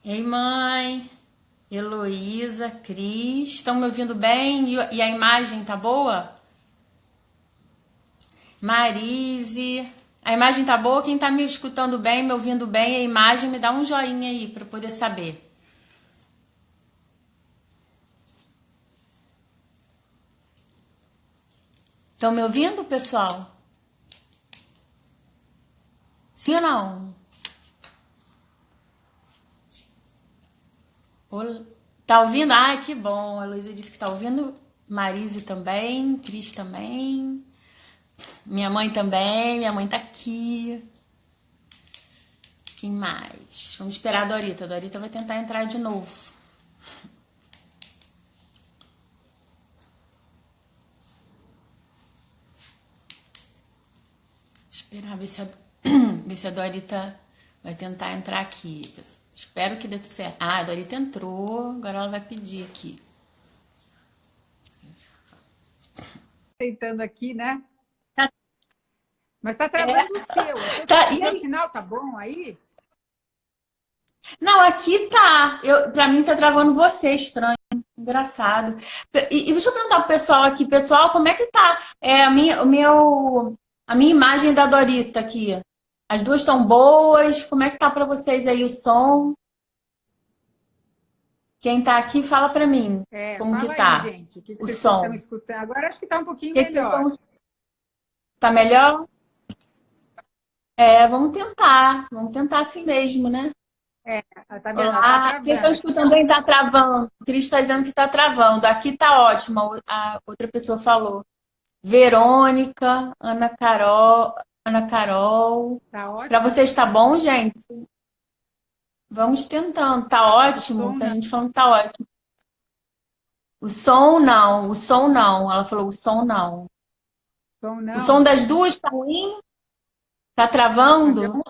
Ei, mãe, Heloísa, Cris, estão me ouvindo bem? E a imagem tá boa? Marise, a imagem tá boa? Quem tá me escutando bem, me ouvindo bem, a imagem, me dá um joinha aí para eu poder saber. Estão me ouvindo, pessoal? Sim ou não? Tá ouvindo? Ah, que bom. A Heloísa disse que tá ouvindo. Marise também, Cris também. Minha mãe também, minha mãe tá aqui. Quem mais? Vamos esperar a Dorita. A Dorita vai tentar entrar de novo. Esperar ver se a, ver se a Dorita vai tentar entrar aqui. Espero que dê tudo certo. Ah, a Dorita entrou. Agora ela vai pedir aqui. Tentando aqui, né? Tá, Mas tá travando o seu. tá, O e seu aí? sinal tá bom aí? Não, aqui tá. Pra mim tá travando você, estranho. Engraçado. E deixa eu perguntar pro pessoal aqui, pessoal, como é que tá? A minha imagem da Dorita aqui. As duas estão boas? Como é que tá pra vocês aí o som? Quem tá aqui, fala pra mim como que Fala aí, tá gente. O que o vocês estão som. O escutando? Agora acho que tá um pouquinho que vocês melhor. estão... Tá melhor? É, vamos tentar assim mesmo, né? É, tá vendo? Ela tá Olá, vocês estão travando. escutando bem? Tá travando. O Cris está dizendo que tá travando. Aqui tá ótimo, a outra pessoa falou. Verônica, Ana Carol. Tá Para ótimo? vocês tá bom, gente? Vamos tentando. Tá O ótimo? som Tem não. gente falando que tá ótimo. O som não, o som não. Ela falou o som não. Som O som não. das duas tá ruim? Tá Mas, travando?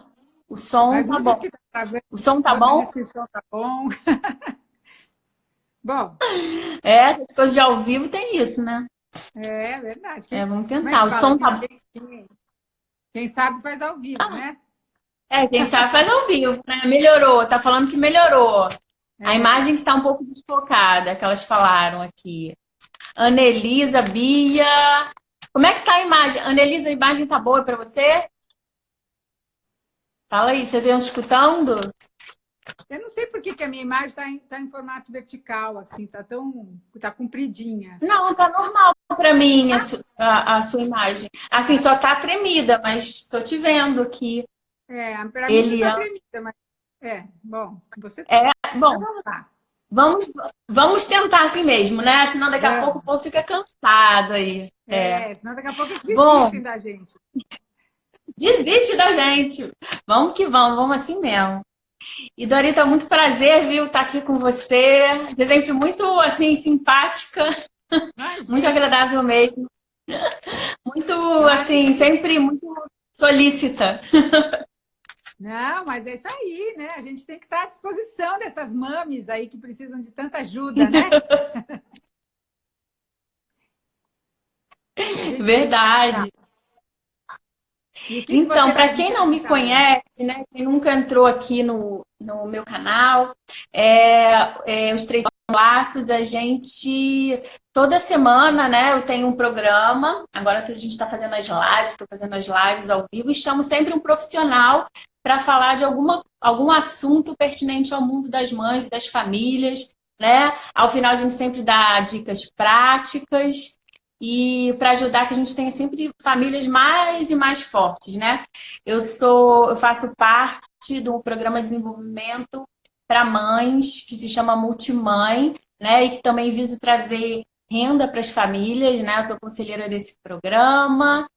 O som mas tá um diz bom. que tá travando, O som tá outro bom? diz que o som tá bom. Bom, É, essas coisas de ao vivo tem isso, né? é verdade. É, vamos Como é que tentar. O fala som assim? tá. Quem sabe faz ao vivo, né? É, quem sabe faz ao vivo, né? Melhorou, tá falando que melhorou. A É, imagem que tá um pouco desfocada, que elas falaram aqui. Anelisa, Bia. Como é que tá a imagem? Anelisa, a imagem tá boa pra você? Fala aí, você estão escutando? eu não sei por que que a minha imagem tá em formato vertical, assim, tá compridinha. Não, tá normal pra mim a sua imagem. Assim, só tá tremida, mas tô te vendo aqui. Para mim não tá Eliana. tremida, mas bom, você É, tá. Mas bom, vamos lá. vamos, vamos tentar assim mesmo, né? Senão daqui a pouco o Vamos. povo fica cansado aí. É. Senão daqui a pouco eles Bom, desistem da gente. desiste da gente. Vamos assim mesmo. E Dorita, muito prazer, viu, estar aqui com você. Você é sempre muito, assim, simpática, muito Imagina, agradável mesmo. Muito, assim, imagina. sempre muito solícita. Não, mas é isso aí, né? A gente tem que estar à disposição dessas mames aí que precisam de tanta ajuda, né? A gente tem que estar. Verdade. E o que que Então, você vai para me quem não me perguntar hoje? conhece, né, quem nunca entrou aqui no meu canal, os Três Laços, a gente, toda semana, né, eu tenho um programa, agora a gente está fazendo as lives, estou fazendo as lives ao vivo, e chamo sempre um profissional para falar de algum assunto pertinente ao mundo das mães e das famílias, né? Ao final a gente sempre dá dicas práticas, e para ajudar que a gente tenha sempre famílias mais e mais fortes, né? Eu faço parte de um programa de desenvolvimento para mães que se chama Multimãe, né? E que também visa trazer renda para as famílias, né? Eu sou conselheira desse programa,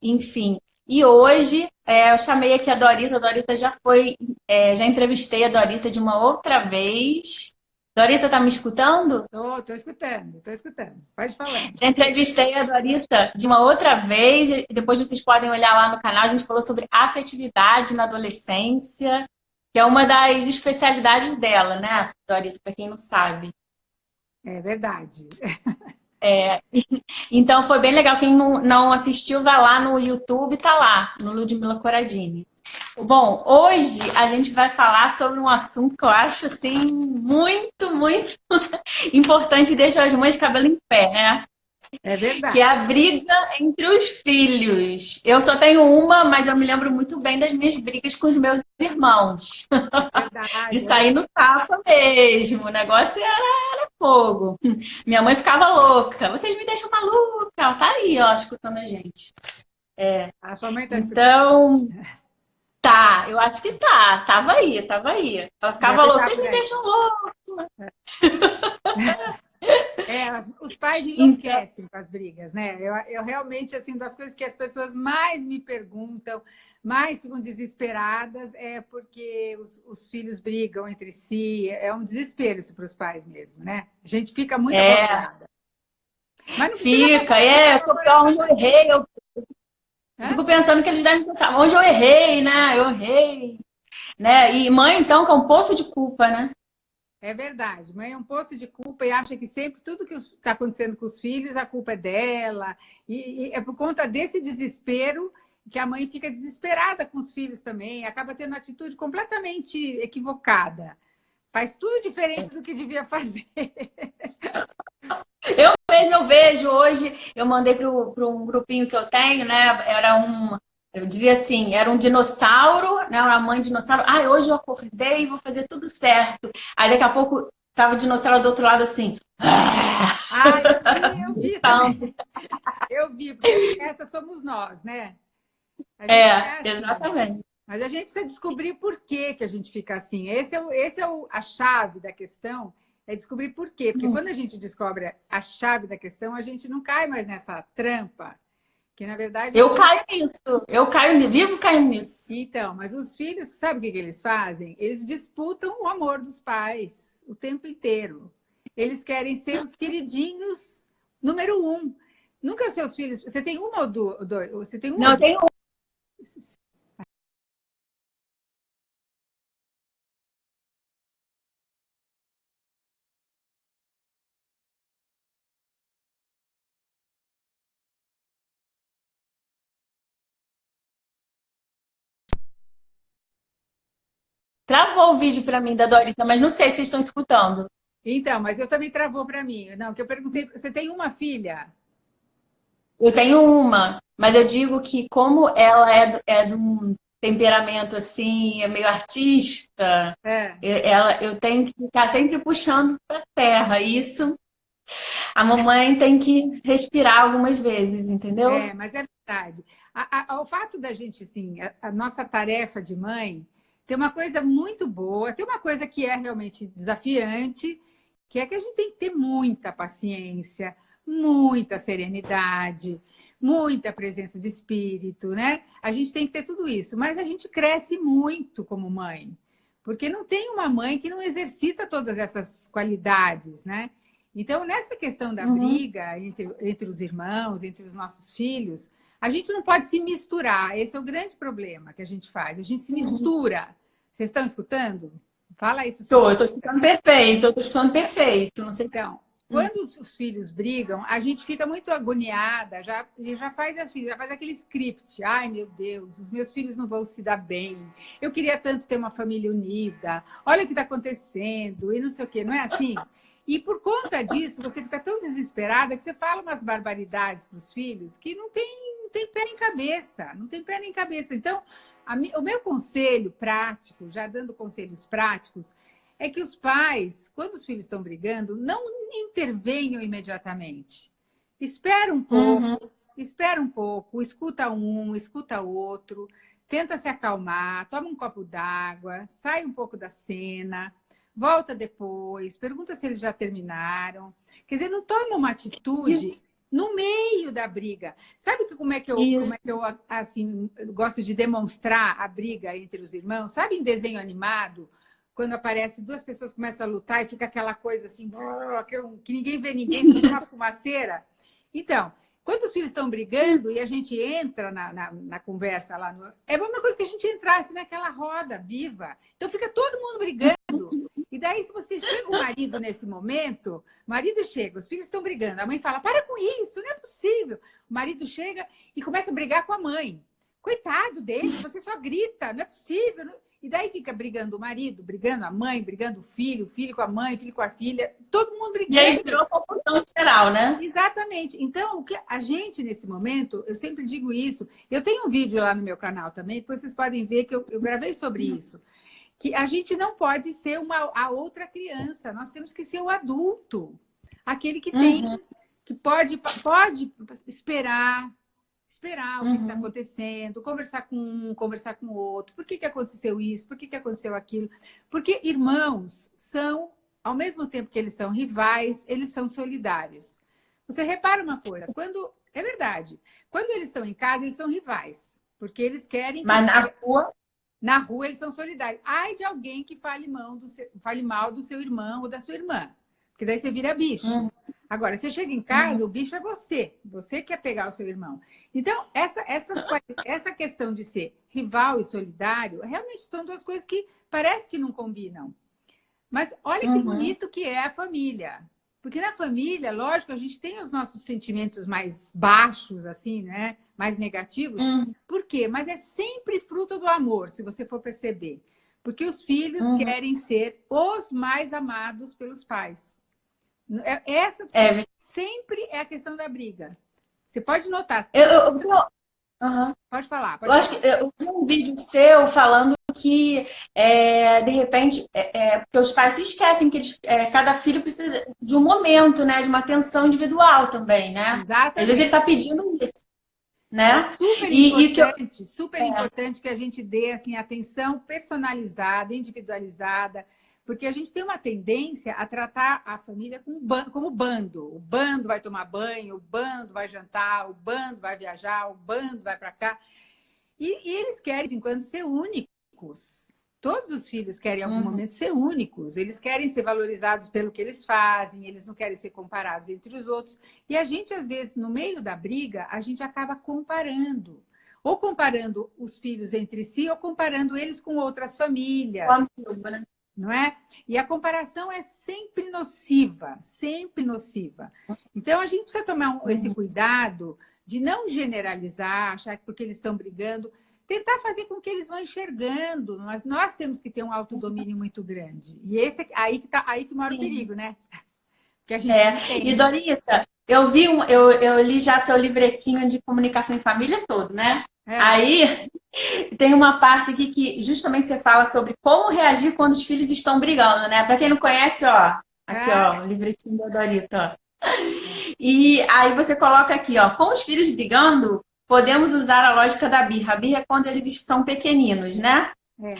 enfim. E hoje eu chamei aqui a Dorita já foi, já entrevistei a Dorita de uma outra vez. Dorita, tá me escutando? Tô escutando, tô escutando. Pode falando. Já entrevistei a Dorita de uma outra vez, e depois vocês podem olhar lá no canal, a gente falou sobre afetividade na adolescência, que é uma das especialidades dela, né, Dorita, para quem não sabe. É verdade. Então foi bem legal, quem não assistiu, vai lá no YouTube, tá lá, no Ludmila Corradini. Bom, hoje a gente vai falar sobre um assunto que eu acho assim muito, muito importante e deixa as mães de cabelo em pé, né? É Que é verdade, a briga entre os filhos. Eu só tenho uma, mas eu me lembro muito bem das minhas brigas com os meus irmãos, é de verdade, é sair verdade. no tapa mesmo. O negócio era fogo. Minha mãe ficava louca. Vocês me deixam maluca. Ela tá aí, ó, escutando a gente. A sua mãe está escutando? Então, tá, eu acho que tá. Tava aí, tava aí. Ela ficava Deve louca. estar Vocês por me aí. deixam louca. Os pais Então, enlouquecem com as brigas, né? Eu realmente, assim, das coisas que as pessoas mais me perguntam, mais ficam desesperadas, é porque os filhos brigam entre si. É um desespero isso para os pais mesmo, né? A gente fica muito é, apavorada. Mas não precisa fica. ficar É, eu tô pior, onde apavorada. eu errei. Eu Hã? fico pensando que eles devem pensar, onde eu errei, né? Eu errei. Né? E mãe, então, que é um poço de culpa, né? É verdade. Mãe é um poço de culpa e acha que sempre tudo que está acontecendo com os filhos, a culpa é dela. E é por conta desse desespero que a mãe fica desesperada com os filhos também, acaba tendo uma atitude completamente equivocada. Faz tudo diferente do que devia fazer. Eu vejo hoje, eu mandei para um grupinho que eu tenho, né? Eu dizia assim, era um dinossauro, né? Uma mãe dinossauro. Ah, hoje eu acordei e vou fazer tudo certo. Aí daqui a pouco tava o dinossauro do outro lado assim. Ah, eu vi também. Então, Eu vi, porque essa somos nós, né? A gente é assim. exatamente. Mas a gente precisa descobrir por que que a gente fica assim. A chave da questão, é descobrir por quê. Porque quando a gente descobre a chave da questão, a gente não cai mais nessa trampa, que na verdade os Eu filhos... caio nisso. Eu caio, vivo caindo nisso. Então, mas os filhos, sabe o que que eles fazem? Eles disputam o amor dos pais o tempo inteiro. Eles querem ser os queridinhos número um. Nunca os seus filhos... Você tem uma ou dois? Você tem uma Não, ou eu dois? tenho. Travou o vídeo para mim da Dorita, mas não sei se vocês estão escutando. Então, mas eu também travou para mim. Não, que eu perguntei, você tem uma filha? Eu tenho uma, mas eu digo que como ela é de um temperamento assim, é meio artista, É, eu tenho que ficar sempre puxando para terra. Isso a mamãe tem que respirar algumas vezes, entendeu? mas é verdade. O fato da gente, assim, a nossa tarefa de mãe tem uma coisa muito boa, tem uma coisa que é realmente desafiante, que é que a gente tem que ter muita paciência, muita serenidade, muita presença de espírito, né? A gente tem que ter tudo isso, mas a gente cresce muito como mãe, porque não tem uma mãe que não exercita todas essas qualidades, né? Então, nessa questão da Uhum. briga entre os irmãos, entre os nossos filhos, a gente não pode se misturar. Esse é o grande problema que a gente faz. A gente se mistura. Vocês estão escutando? Fala isso, vocês Tô, eu estão tô escutando. escutando perfeito, eu tô escutando perfeito. Não sei. Então, quando os filhos brigam, a gente fica muito agoniada, já faz assim, já faz aquele script. Ai, meu Deus, os meus filhos não vão se dar bem. Eu queria tanto ter uma família unida. Olha o que está acontecendo e não sei o quê. Não é assim? E por conta disso, você fica tão desesperada que você fala umas barbaridades para os filhos que não tem pé nem cabeça. Não tem pé nem cabeça. Então, o meu conselho prático, já dando conselhos práticos, é que os pais, quando os filhos estão brigando, não intervenham imediatamente. Espera um Uhum. pouco, espera um pouco, escuta um, escuta outro, tenta se acalmar, toma um copo d'água, sai um pouco da cena, volta depois, pergunta se eles já terminaram. Quer dizer, não toma uma atitude Isso, no meio da briga. Sabe isso. como é que eu assim, gosto de demonstrar a briga entre os irmãos? Sabe em desenho animado? Quando aparece duas pessoas começam a lutar e fica aquela coisa assim, que ninguém vê ninguém, só uma fumaceira. Então, quando os filhos estão brigando e a gente entra na conversa lá, é a mesma coisa que a gente entrasse naquela roda viva. Então fica todo mundo brigando. E daí, se você chega o marido nesse momento, o marido chega, os filhos estão brigando, a mãe fala, para com isso, não é possível. O marido chega e começa a brigar com a mãe. Coitado dele, você só grita, não é possível. E daí fica brigando o marido, brigando a mãe, brigando o filho com a mãe, filho com a filha, todo mundo brigando. E aí virou confusão geral, né? Exatamente. Então, o que a gente, nesse momento, eu sempre digo isso, eu tenho um vídeo lá no meu canal também, depois vocês podem ver que eu gravei sobre isso, que a gente não pode ser a outra criança, nós temos que ser o adulto, aquele que tem, que pode esperar o que está acontecendo, conversar com um, conversar com o outro. Por que aconteceu isso? Por que aconteceu aquilo? Porque irmãos são, ao mesmo tempo que eles são rivais, eles são solidários. Você repara uma coisa, é verdade, quando eles estão em casa, eles são rivais, porque eles querem... Mas na rua eles são solidários. Ai de alguém que fale mal do seu irmão ou da sua irmã, porque daí você vira bicho. Agora, você chega em casa, o bicho é você. Você quer pegar o seu irmão. Então, essa questão de ser rival e solidário, realmente são duas coisas que parece que não combinam. Mas olha que bonito que é a família. Porque na família, lógico, a gente tem os nossos sentimentos mais baixos, assim, né? Mais negativos. Por quê? Mas é sempre fruto do amor, se você for perceber. Porque os filhos querem ser os mais amados pelos pais. Essa sempre é a questão da briga. Você pode notar. Pode falar. Eu acho que eu vi um vídeo seu falando que, de repente, porque os pais se esquecem que cada filho precisa de um momento, né? De uma atenção individual também, né? Exatamente. Às vezes ele está pedindo isso, né? É super importante que a gente dê assim, atenção personalizada, individualizada, porque a gente tem uma tendência a tratar a família como bando. O bando vai tomar banho, o bando vai jantar, o bando vai viajar, o bando vai para cá. E eles querem, de vez em quando, ser únicos. Todos os filhos querem, em algum momento, ser únicos. Eles querem ser valorizados pelo que eles fazem, eles não querem ser comparados entre os outros. E a gente, às vezes, no meio da briga, a gente acaba comparando. Ou comparando os filhos entre si, ou comparando eles com outras famílias. Não é? E a comparação é sempre nociva, sempre nociva. Então, a gente precisa tomar esse cuidado de não generalizar, achar que porque eles estão brigando, tentar fazer com que eles vão enxergando, mas nós temos que ter um autodomínio muito grande. E esse aí que mora o perigo, né? Que a gente E Dorita, eu li já seu livretinho de comunicação em família todo, né? Aí tem uma parte aqui que justamente você fala sobre como reagir quando os filhos estão brigando, né? Para quem não conhece, ó, aqui ó, o livretinho da Dorita, ó. E aí você coloca aqui, ó, com os filhos brigando, podemos usar a lógica da birra. A birra é quando eles são pequeninos, né?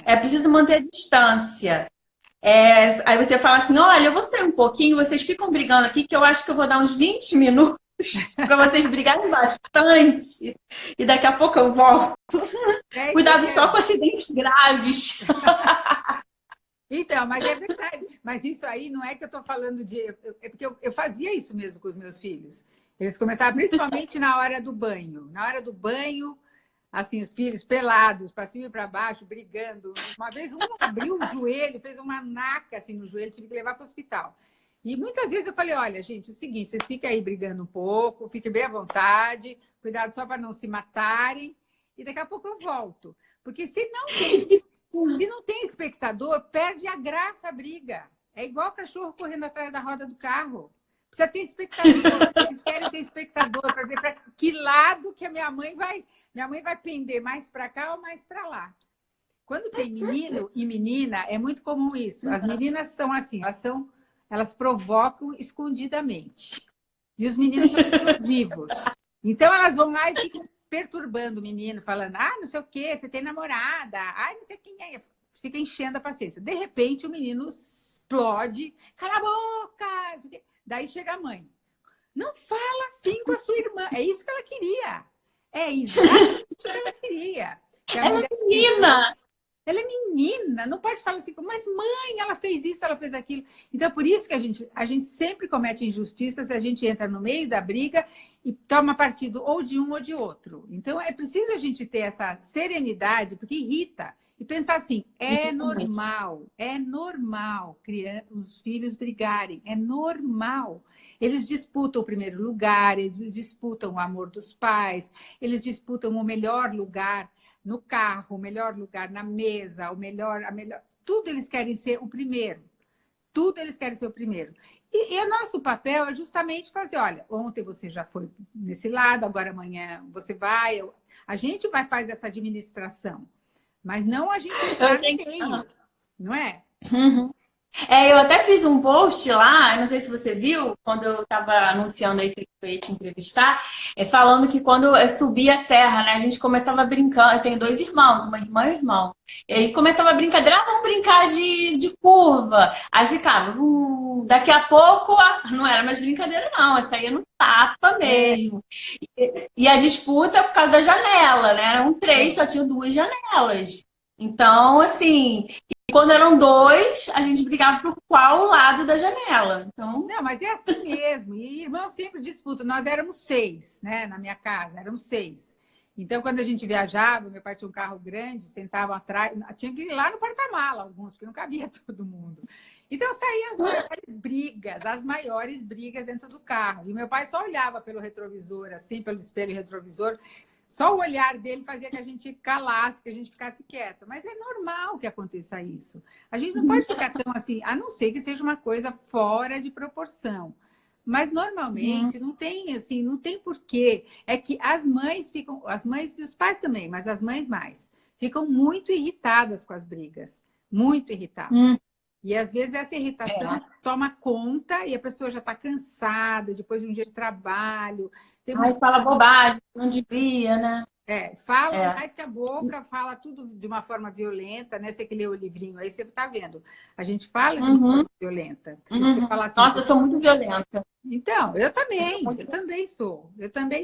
É preciso manter a distância. Aí você fala assim, olha, eu vou sair um pouquinho, vocês ficam brigando aqui, que eu acho que eu vou dar uns 20 minutos para vocês brigarem bastante. E daqui a pouco eu volto. Cuidado só com acidentes graves. Então, mas é verdade. Mas isso aí não é que eu estou falando de... É porque eu fazia isso mesmo com os meus filhos. Eles começavam principalmente na hora do banho. Na hora do banho, assim, os filhos pelados, para cima e para baixo, brigando. Uma vez um abriu o joelho, fez uma naca assim, no joelho, tive que levar para o hospital. E muitas vezes eu falei, olha, gente, é o seguinte, vocês fiquem aí brigando um pouco, fiquem bem à vontade, cuidado só para não se matarem, e daqui a pouco eu volto. Porque se não tem espectador, perde a graça a briga. É igual cachorro correndo atrás da roda do carro. Precisa ter espectador. Eles querem ter espectador para ver para que lado que a minha mãe vai pender, mais para cá ou mais para lá. Quando tem menino e menina, é muito comum isso. As meninas são assim, elas provocam escondidamente. E os meninos são explosivos. Então elas vão lá e ficam perturbando o menino, falando, não sei o quê, você tem namorada, não sei quem é. Fica enchendo a paciência. De repente o menino explode, cala a boca! Daí chega a mãe. Não fala assim com a sua irmã. É isso que ela queria. É exatamente o que ela queria. Que ela é menina! Ela é menina, não pode falar assim, mas mãe, ela fez isso, ela fez aquilo. Então, por isso que a gente sempre comete injustiças, a gente entra no meio da briga e toma partido ou de um ou de outro. Então, é preciso a gente ter essa serenidade, porque irrita. E pensar assim, é normal os filhos brigarem, é normal. Eles disputam o primeiro lugar, eles disputam o amor dos pais, eles disputam o melhor lugar no carro, o melhor lugar na mesa, a melhor... Tudo eles querem ser o primeiro. Tudo eles querem ser o primeiro. E o nosso papel é justamente fazer, olha, ontem você já foi nesse lado, agora amanhã você vai. A gente vai fazer essa administração, mas não a gente entrar no meio, não é? Uhum. Eu até fiz um post lá, não sei se você viu, quando eu estava anunciando aí que eu ia te entrevistar, falando que quando eu subia a serra, né, a gente começava brincando, eu tenho dois irmãos, uma irmã e um irmão, e aí começava a brincadeira, vamos brincar de curva, aí ficava, daqui a pouco, não era mais brincadeira não, essa aí é no tapa mesmo, e a disputa por causa da janela, né, eram três, só tinha duas janelas, então, assim... Quando eram dois, a gente brigava por qual lado da janela. Então... Não, mas é assim mesmo. E irmãos sempre disputam. Nós éramos 6, né? Na minha casa, éramos 6. Então, quando a gente viajava, meu pai tinha um carro grande, sentava atrás, tinha que ir lá no porta-mala, alguns, porque não cabia todo mundo. Então, saíam as maiores brigas dentro do carro. E meu pai só olhava pelo retrovisor, assim, pelo espelho retrovisor. Só o olhar dele fazia que a gente calasse, que a gente ficasse quieta. Mas é normal que aconteça isso. A gente não pode ficar tão assim, a não ser que seja uma coisa fora de proporção. Mas normalmente não tem assim, não tem porquê. É que as mães e os pais também, mas as mães mais, ficam muito irritadas com as brigas. Muito irritadas. E às vezes essa irritação toma conta e a pessoa já está cansada depois de um dia de trabalho. Aí fala bobagem, não devia, né? Fala mais que a boca, fala tudo de uma forma violenta, né? Você que leu o livrinho aí, você está vendo. A gente fala de uma forma violenta. Se você falar assim, nossa, eu sou muito violenta. Então, eu também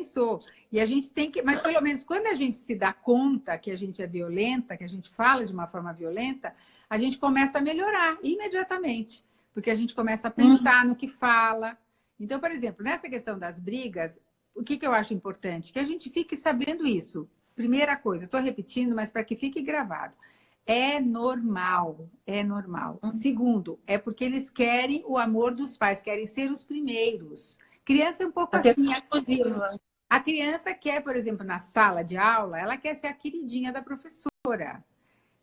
sou. E a gente tem que, mas pelo menos quando a gente se dá conta que a gente é violenta, que a gente fala de uma forma violenta, a gente começa a melhorar imediatamente, porque a gente começa a pensar no que fala. Então, por exemplo, nessa questão das brigas, o que eu acho importante? Que a gente fique sabendo isso. Primeira coisa, estou repetindo, mas para que fique gravado. É normal, é normal. Segundo, é porque eles querem o amor dos pais, querem ser os primeiros. Criança é um pouco assim. A criança quer, por exemplo, na sala de aula, ela quer ser a queridinha da professora.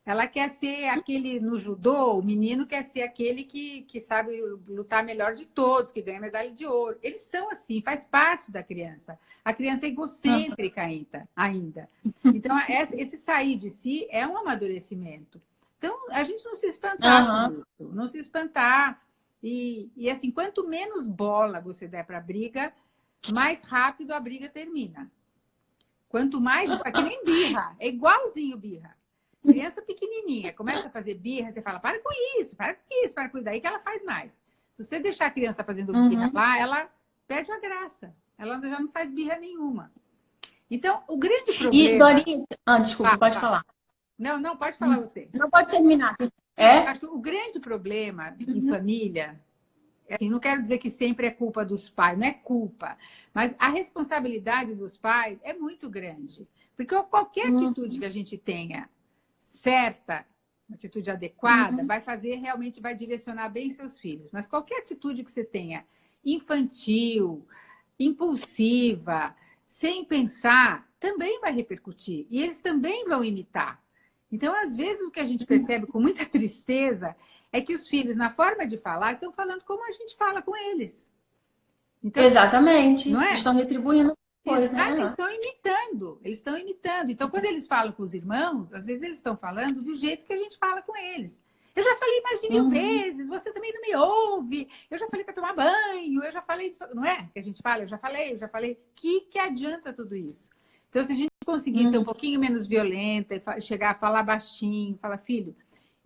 Ela quer ser aquele, no judô, o menino quer ser aquele que sabe lutar melhor de todos, que ganha medalha de ouro. Eles são assim, faz parte da criança. A criança é egocêntrica ainda. Então, esse sair de si é um amadurecimento. Então, a gente não se espantar com isso, não se espantar. E assim, quanto menos bola você der para a briga, mais rápido a briga termina. Quanto mais, é que nem birra, é igualzinho birra. Criança pequenininha, começa a fazer birra, você fala, para com isso, para com isso, para com isso. Daí que ela faz mais. Se você deixar a criança fazendo birra lá, ela perde a graça. Ela já não faz birra nenhuma. Então, o grande problema... E, Dorinha... desculpa, pode falar. Não, pode falar você. Não pode terminar. Acho que o grande problema em família... Assim, não quero dizer que sempre é culpa dos pais, não é culpa. Mas a responsabilidade dos pais é muito grande. Porque qualquer atitude que a gente tenha certa, uma atitude adequada, realmente vai direcionar bem seus filhos. Mas qualquer atitude que você tenha infantil, impulsiva, sem pensar, também vai repercutir. E eles também vão imitar. Então, às vezes, o que a gente percebe com muita tristeza é que os filhos, na forma de falar, estão falando como a gente fala com eles. Então, exatamente. Não é? Estão retribuindo. Eles estão imitando. Então, quando eles falam com os irmãos, às vezes eles estão falando do jeito que a gente fala com eles. Eu já falei mais de 1000 vezes, você também não me ouve. Eu já falei para tomar banho, eu já falei... Não é que a gente fala? Eu já falei. Que adianta tudo isso? Então, se a gente conseguir ser um pouquinho menos violenta, e chegar a falar baixinho, falar, filho,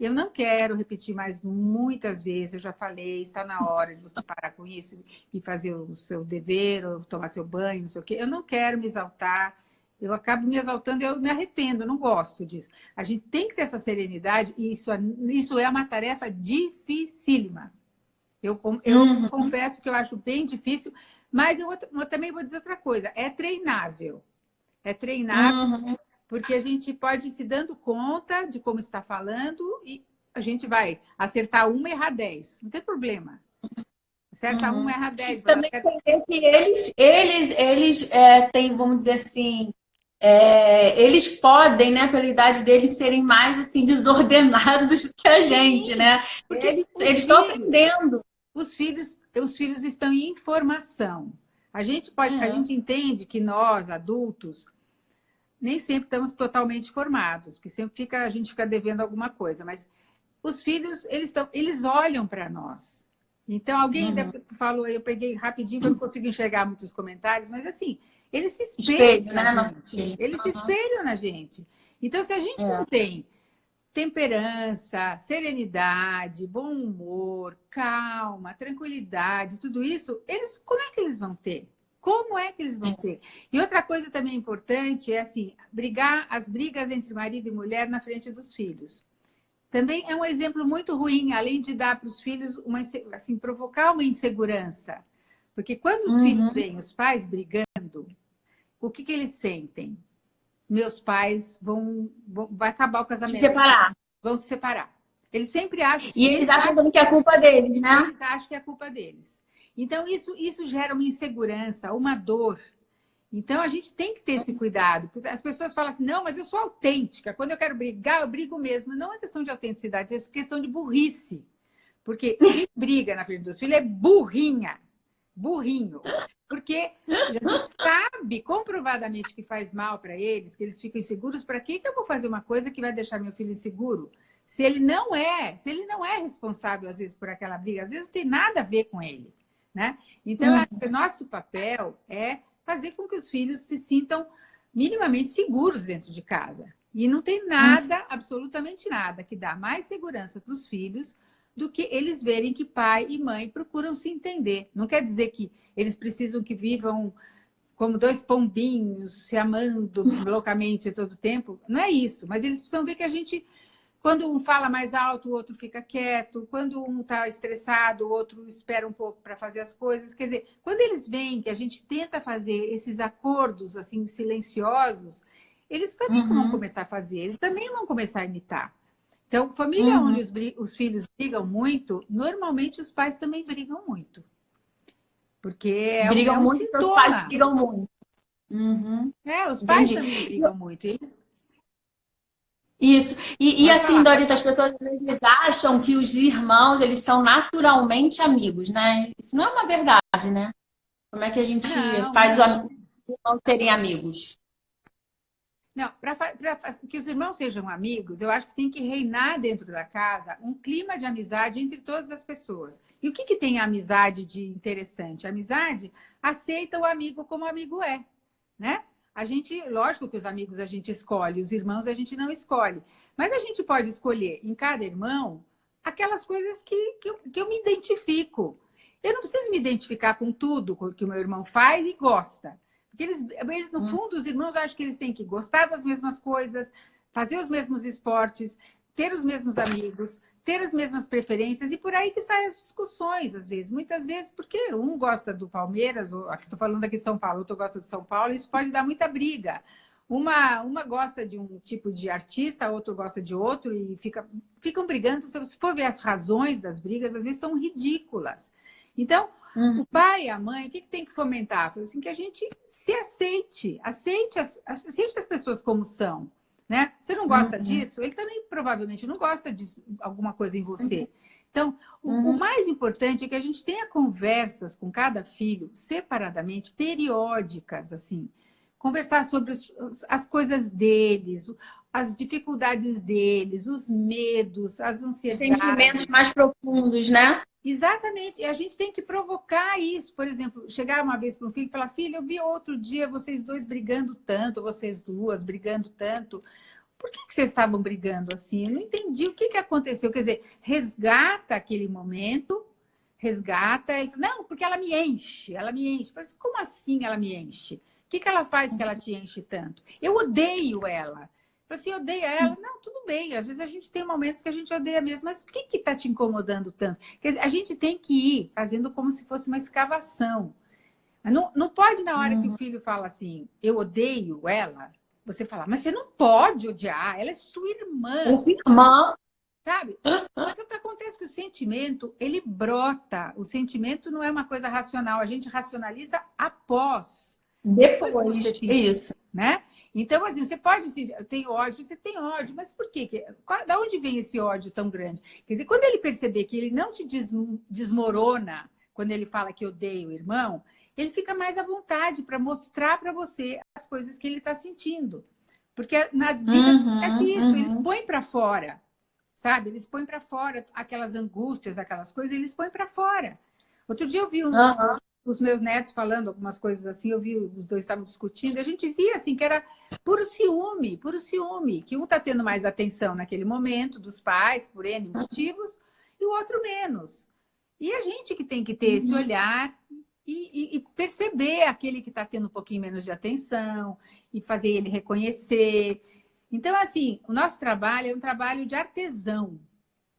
eu não quero repetir mais muitas vezes, eu já falei, está na hora de você parar com isso e fazer o seu dever, ou tomar seu banho, não sei o quê. Eu não quero me exaltar, eu acabo me exaltando e eu me arrependo, eu não gosto disso. A gente tem que ter essa serenidade e isso é uma tarefa dificílima. Eu confesso que eu acho bem difícil, mas eu também vou dizer outra coisa, é treinável. É treinável, porque a gente pode ir se dando conta de como está falando e a gente vai acertar uma e errar 10. Não tem problema. Acerta uma, erra 10. Também entender que eles têm, vamos dizer assim, eles podem, né, pela idade deles, serem mais assim desordenados do que a gente, né? Porque eles estão aprendendo. Os filhos estão em formação. A gente entende que nós, adultos, nem sempre estamos totalmente formados, que sempre a gente fica devendo alguma coisa, mas os filhos, eles olham para nós. Então, alguém falou, eu peguei rapidinho, porque eu não consigo enxergar muitos comentários, mas assim, eles se espelham na gente. Eles se espelham na gente. Então, se a gente não tem temperança, serenidade, bom humor, calma, tranquilidade, tudo isso, como é que eles vão ter? Como é que eles vão ter? E outra coisa também importante é assim, as brigas entre marido e mulher na frente dos filhos. Também é um exemplo muito ruim, além de dar para os filhos provocar uma insegurança. Porque quando os filhos veem os pais brigando, o que eles sentem? Meus pais vai acabar o casamento. Vão se separar. Eles sempre acham. E eles acham que é culpa deles, né? Eles acham que é culpa deles. Então, isso gera uma insegurança, uma dor. Então, a gente tem que ter esse cuidado. As pessoas falam assim, não, mas eu sou autêntica. Quando eu quero brigar, eu brigo mesmo. Não é questão de autenticidade, é questão de burrice. Porque quem briga na frente dos filhos é burrinha. Burrinho. Porque a gente sabe comprovadamente que faz mal para eles, que eles ficam inseguros. Para que eu vou fazer uma coisa que vai deixar meu filho inseguro? Se ele não é responsável, às vezes, por aquela briga, às vezes não tem nada a ver com ele. Né? Então, o nosso papel é fazer com que os filhos se sintam minimamente seguros dentro de casa. E não tem nada, absolutamente nada, que dá mais segurança para os filhos do que eles verem que pai e mãe procuram se entender. Não quer dizer que eles precisam que vivam como dois pombinhos, se amando loucamente todo o tempo. Não é isso, mas eles precisam ver que a gente... Quando um fala mais alto, o outro fica quieto. Quando um está estressado, o outro espera um pouco para fazer as coisas. Quer dizer, quando eles veem que a gente tenta fazer esses acordos assim silenciosos, eles também vão começar a fazer, eles também vão começar a imitar. Então, família onde os filhos brigam muito, normalmente os pais também brigam muito. Porque brigam muito, sintoma. Os pais brigam muito. Os pais também brigam muito. Isso. E assim, Dorita, as pessoas acham que os irmãos, eles são naturalmente amigos, né? Isso não é uma verdade, né? Como é que a gente faz os irmãos serem amigos? Não, para que os irmãos sejam amigos, eu acho que tem que reinar dentro da casa um clima de amizade entre todas as pessoas. E o que tem a amizade de interessante? A amizade aceita o amigo como o amigo é, né? A gente, lógico que os amigos a gente escolhe, os irmãos a gente não escolhe. Mas a gente pode escolher em cada irmão aquelas coisas que eu me identifico. Eu não preciso me identificar com tudo que o meu irmão faz e gosta. Porque eles no fundo, os irmãos acham que eles têm que gostar das mesmas coisas, fazer os mesmos esportes, ter os mesmos amigos, ter as mesmas preferências, e por aí que saem as discussões, às vezes. Muitas vezes, porque um gosta do Palmeiras, ou aqui estou falando aqui de São Paulo, outro gosta de São Paulo, isso pode dar muita briga. Uma gosta de um tipo de artista, outro gosta de outro, e ficam brigando. Se for ver as razões das brigas, às vezes são ridículas. Então, o pai e a mãe, o que tem que fomentar? Assim, que a gente se aceite as pessoas como são. Né? Você não gosta disso? Ele também provavelmente não gosta de alguma coisa em você. Então, o mais importante é que a gente tenha conversas com cada filho, separadamente, periódicas, assim. Conversar sobre as coisas deles, as dificuldades deles, os medos, as ansiedades. Sentimentos mais profundos, né? Exatamente. E a gente tem que provocar isso. Por exemplo, chegar uma vez para um filho e falar, filho, eu vi outro dia vocês dois brigando tanto, vocês duas brigando tanto. Por que vocês estavam brigando assim? Eu não entendi o que aconteceu. Quer dizer, resgata aquele momento, resgata. Ele fala, não, porque ela me enche, ela me enche. Mas como assim ela me enche? O que ela faz que ela te enche tanto? Eu odeio ela. Assim, odeia ela? Não, tudo bem. Às vezes a gente tem momentos que a gente odeia mesmo, mas o que está te incomodando tanto? Quer dizer, a gente tem que ir fazendo como se fosse uma escavação. Não pode, na hora que o filho fala assim, eu odeio ela, você fala, mas você não pode odiar, ela é sua irmã. Eu sou irmã. Sabe? Mas o que acontece é que o sentimento, ele brota. O sentimento não é uma coisa racional. A gente racionaliza depois que você Depois, é sentir, isso. né? Então, assim, você pode sentir, tem ódio, você tem ódio, mas por quê? Da onde vem esse ódio tão grande? Quer dizer, quando ele perceber que ele não te desmorona, quando ele fala que odeia o irmão, ele fica mais à vontade para mostrar para você as coisas que ele está sentindo. Porque nas brigas acontece isso, eles põem para fora. Sabe? Eles põem para fora aquelas angústias, aquelas coisas, eles põem para fora. Outro dia eu vi os meus netos falando algumas coisas assim, eu vi os dois estavam discutindo, a gente via assim que era puro ciúme, que um está tendo mais atenção naquele momento dos pais, por N motivos, e o outro menos. E a gente que tem que ter esse olhar e perceber aquele que está tendo um pouquinho menos de atenção e fazer ele reconhecer. Então, assim, o nosso trabalho é um trabalho de artesão,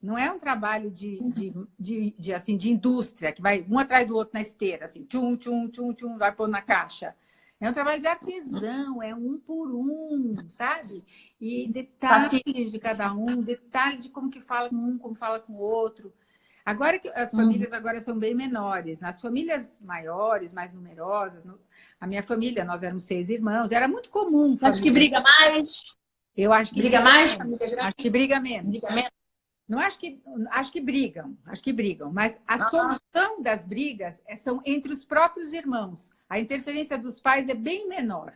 não é um trabalho de indústria, que vai um atrás do outro na esteira, assim, tchum, tchum, tchum, tchum, vai pôr na caixa. É um trabalho de artesão, é um por um, sabe? E detalhes de cada um, detalhes de como que fala com um, como fala com o outro. Agora que as famílias agora são bem menores, nas famílias maiores, mais numerosas, a minha família, nós éramos 6 irmãos, era muito comum. Acho que briga mais. Eu acho que briga mais, menos. Acho que briga menos. Briga menos. Não acho que brigam, mas a solução das brigas são entre os próprios irmãos. A interferência dos pais é bem menor.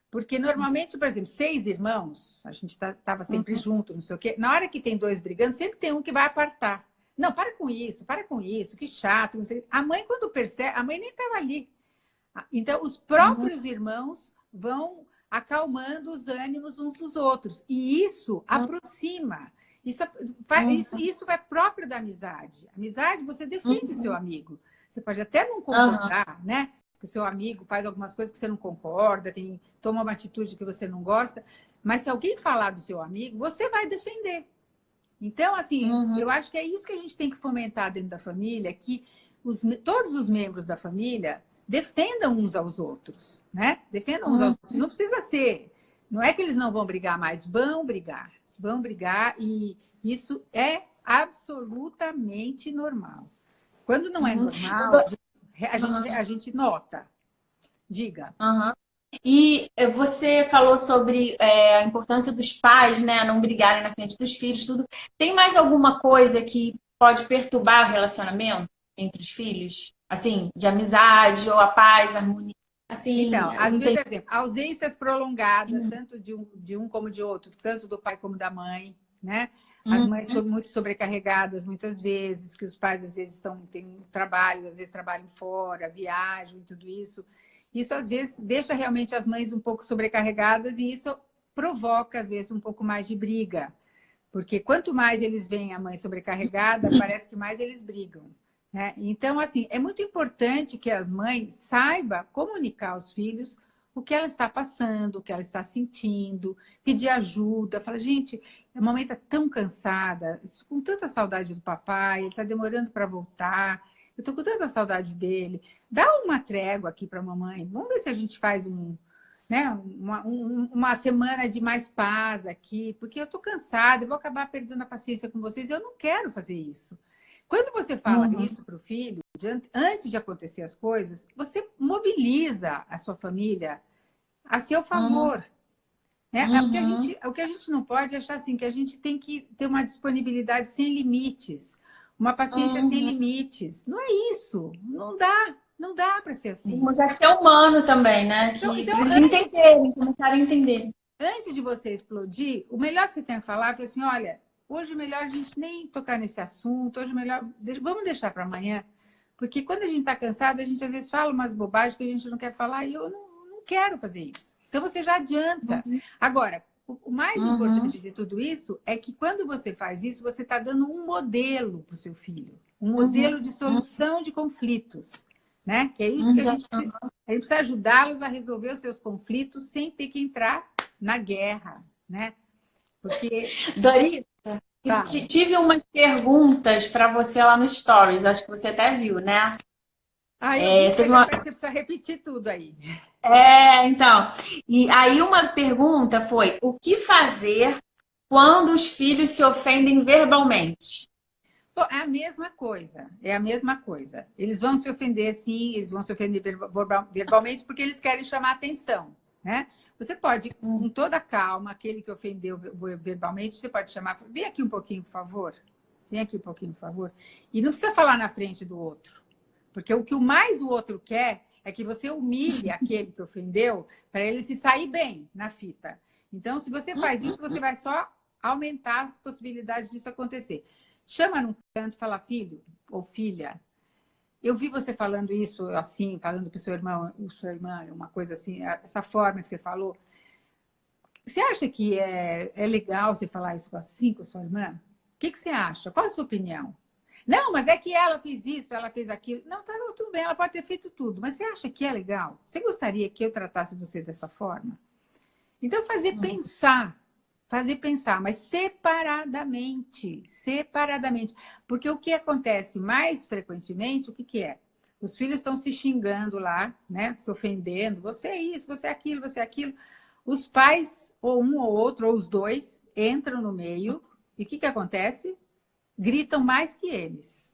Porque normalmente, por exemplo, 6 irmãos, a gente estava sempre junto, não sei o quê. Na hora que tem 2 brigando, sempre tem um que vai apartar. Não, para com isso, que chato, não sei. A mãe, quando percebe, a mãe nem estava ali. Então, os próprios irmãos vão acalmando os ânimos uns dos outros. E isso aproxima. Isso é próprio da amizade. Amizade, você defende o seu amigo. Você pode até não concordar, né? Que o seu amigo faz algumas coisas que você não concorda, toma uma atitude que você não gosta. Mas se alguém falar do seu amigo, você vai defender. Então, assim, eu acho que é isso que a gente tem que fomentar dentro da família, que todos os membros da família defendam uns aos outros, né? Defendam uns aos outros. Não precisa ser. Não é que eles não vão brigar, mas vão brigar. Vão brigar e isso é absolutamente normal. Quando não é normal, a gente nota. Diga. E você falou sobre a importância dos pais, né, não brigarem na frente dos filhos, tudo. Tem mais alguma coisa que pode perturbar o relacionamento entre os filhos? Assim, de amizade ou a paz, a harmonia? Assim, então, às vezes, por exemplo, ausências prolongadas, tanto de um como de outro, tanto do pai como da mãe, né? As mães são muito sobrecarregadas muitas vezes, que os pais às vezes têm um trabalho, às vezes trabalham fora, viajam e tudo isso. Isso às vezes deixa realmente as mães um pouco sobrecarregadas e isso provoca às vezes um pouco mais de briga. Porque quanto mais eles veem a mãe sobrecarregada, parece que mais eles brigam. Né? Então, assim, é muito importante que a mãe saiba comunicar aos filhos o que ela está passando, o que ela está sentindo, pedir ajuda. Fala, gente, a mamãe está tão cansada, com tanta saudade do papai, ele está demorando para voltar, eu estou com tanta saudade dele. Dá uma trégua aqui para a mamãe. Vamos ver se a gente faz uma semana de mais paz aqui, porque eu estou cansada, eu vou acabar perdendo a paciência com vocês, eu não quero fazer isso. Quando você fala isso para o filho, antes de acontecer as coisas, você mobiliza a sua família a seu favor. Né? O que a gente não pode achar assim, que a gente tem que ter uma disponibilidade sem limites, uma paciência sem limites. Não é isso, não dá para ser assim. Mudar ser humano também, né? Então, eles entenderem, começarem a entender. Antes de você explodir, o melhor que você tem a falar é assim, olha, hoje é melhor a gente nem tocar nesse assunto, hoje é melhor, vamos deixar para amanhã, porque quando a gente está cansado, a gente às vezes fala umas bobagens que a gente não quer falar e eu não quero fazer isso. Então você já adianta. Agora, o mais importante de tudo isso é que quando você faz isso, você está dando um modelo para o seu filho, um modelo de solução de conflitos, né? Que é isso que a gente precisa ajudá-los a resolver os seus conflitos sem ter que entrar na guerra, né? Porque... Dorita, tive umas perguntas para você lá no Stories, acho que você até viu, né? Aí eu vi que Teve uma... depois você precisa repetir tudo aí. Então. E aí uma pergunta foi: o que fazer quando os filhos se ofendem verbalmente? Bom, é a mesma coisa, é a mesma coisa. Eles vão se ofender, sim, eles vão se ofender verbalmente porque eles querem chamar atenção, né? Você pode, com toda calma, aquele que ofendeu verbalmente, você pode chamar, vem aqui um pouquinho, por favor. Vem aqui um pouquinho, por favor. E não precisa falar na frente do outro, porque o que mais o outro quer é que você humilhe aquele que ofendeu para ele se sair bem na fita. Então, se você faz isso, você vai só aumentar as possibilidades disso acontecer. Chama num canto e fala, filho ou filha, eu vi você falando isso assim, falando para o seu irmão, sua irmã, uma coisa assim, essa forma que você falou. Você acha que é legal você falar isso assim com a sua irmã? O que você acha? Qual a sua opinião? Não, mas é que ela fez isso, ela fez aquilo. Não, tá, não, tudo bem, ela pode ter feito tudo, mas você acha que é legal? Você gostaria que eu tratasse você dessa forma? Então, fazer pensar, mas separadamente, separadamente. Porque o que acontece mais frequentemente, o que que é? Os filhos estão se xingando lá, né? Se ofendendo, você é isso, você é aquilo, você é aquilo. Os pais, ou um ou outro, ou os dois, entram no meio, e o que que acontece? Gritam mais que eles.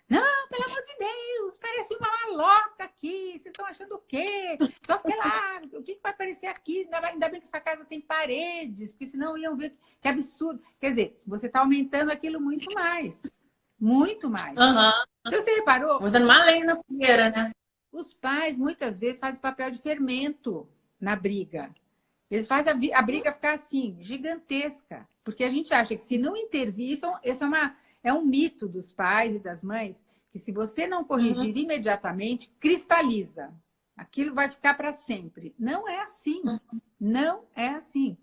Não, pelo amor de Deus, parece uma maloca aqui, vocês estão achando o quê? Só porque lá, o que vai aparecer aqui? Ainda bem que essa casa tem paredes, porque senão iam ver que absurdo. Quer dizer, você está aumentando aquilo muito mais. Muito mais. Uhum. Então, você reparou? Botando uma lenha na fogueira, né? Os pais, muitas vezes, fazem papel de fermento na briga. Eles fazem a briga ficar assim, gigantesca. Porque a gente acha que se não intervir, isso é um mito dos pais e das mães, que se você não corrigir imediatamente, cristaliza. Aquilo vai ficar para sempre. Não é assim. Não é assim.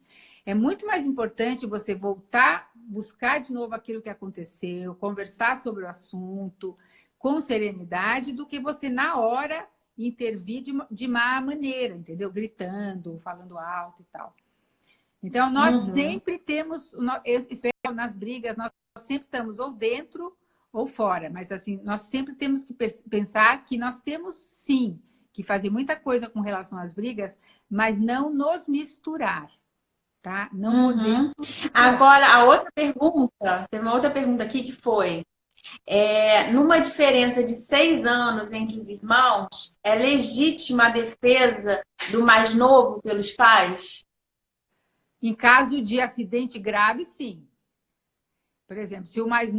É muito mais importante você voltar, buscar de novo aquilo que aconteceu, conversar sobre o assunto com serenidade, do que você, na hora, intervir de má maneira, entendeu? Gritando, falando alto e tal. Então, nós sempre temos, nas brigas, nós sempre estamos ou dentro ou fora, mas assim, nós sempre temos que pensar que nós temos, sim, que fazer muita coisa com relação às brigas, mas não nos misturar, tá? Não podemos misturar. Agora, a outra pergunta, tem uma outra pergunta aqui que foi, numa diferença de 6 anos entre os irmãos, é legítima a defesa do mais novo pelos pais? Em caso de acidente grave, sim. Por exemplo, se o mais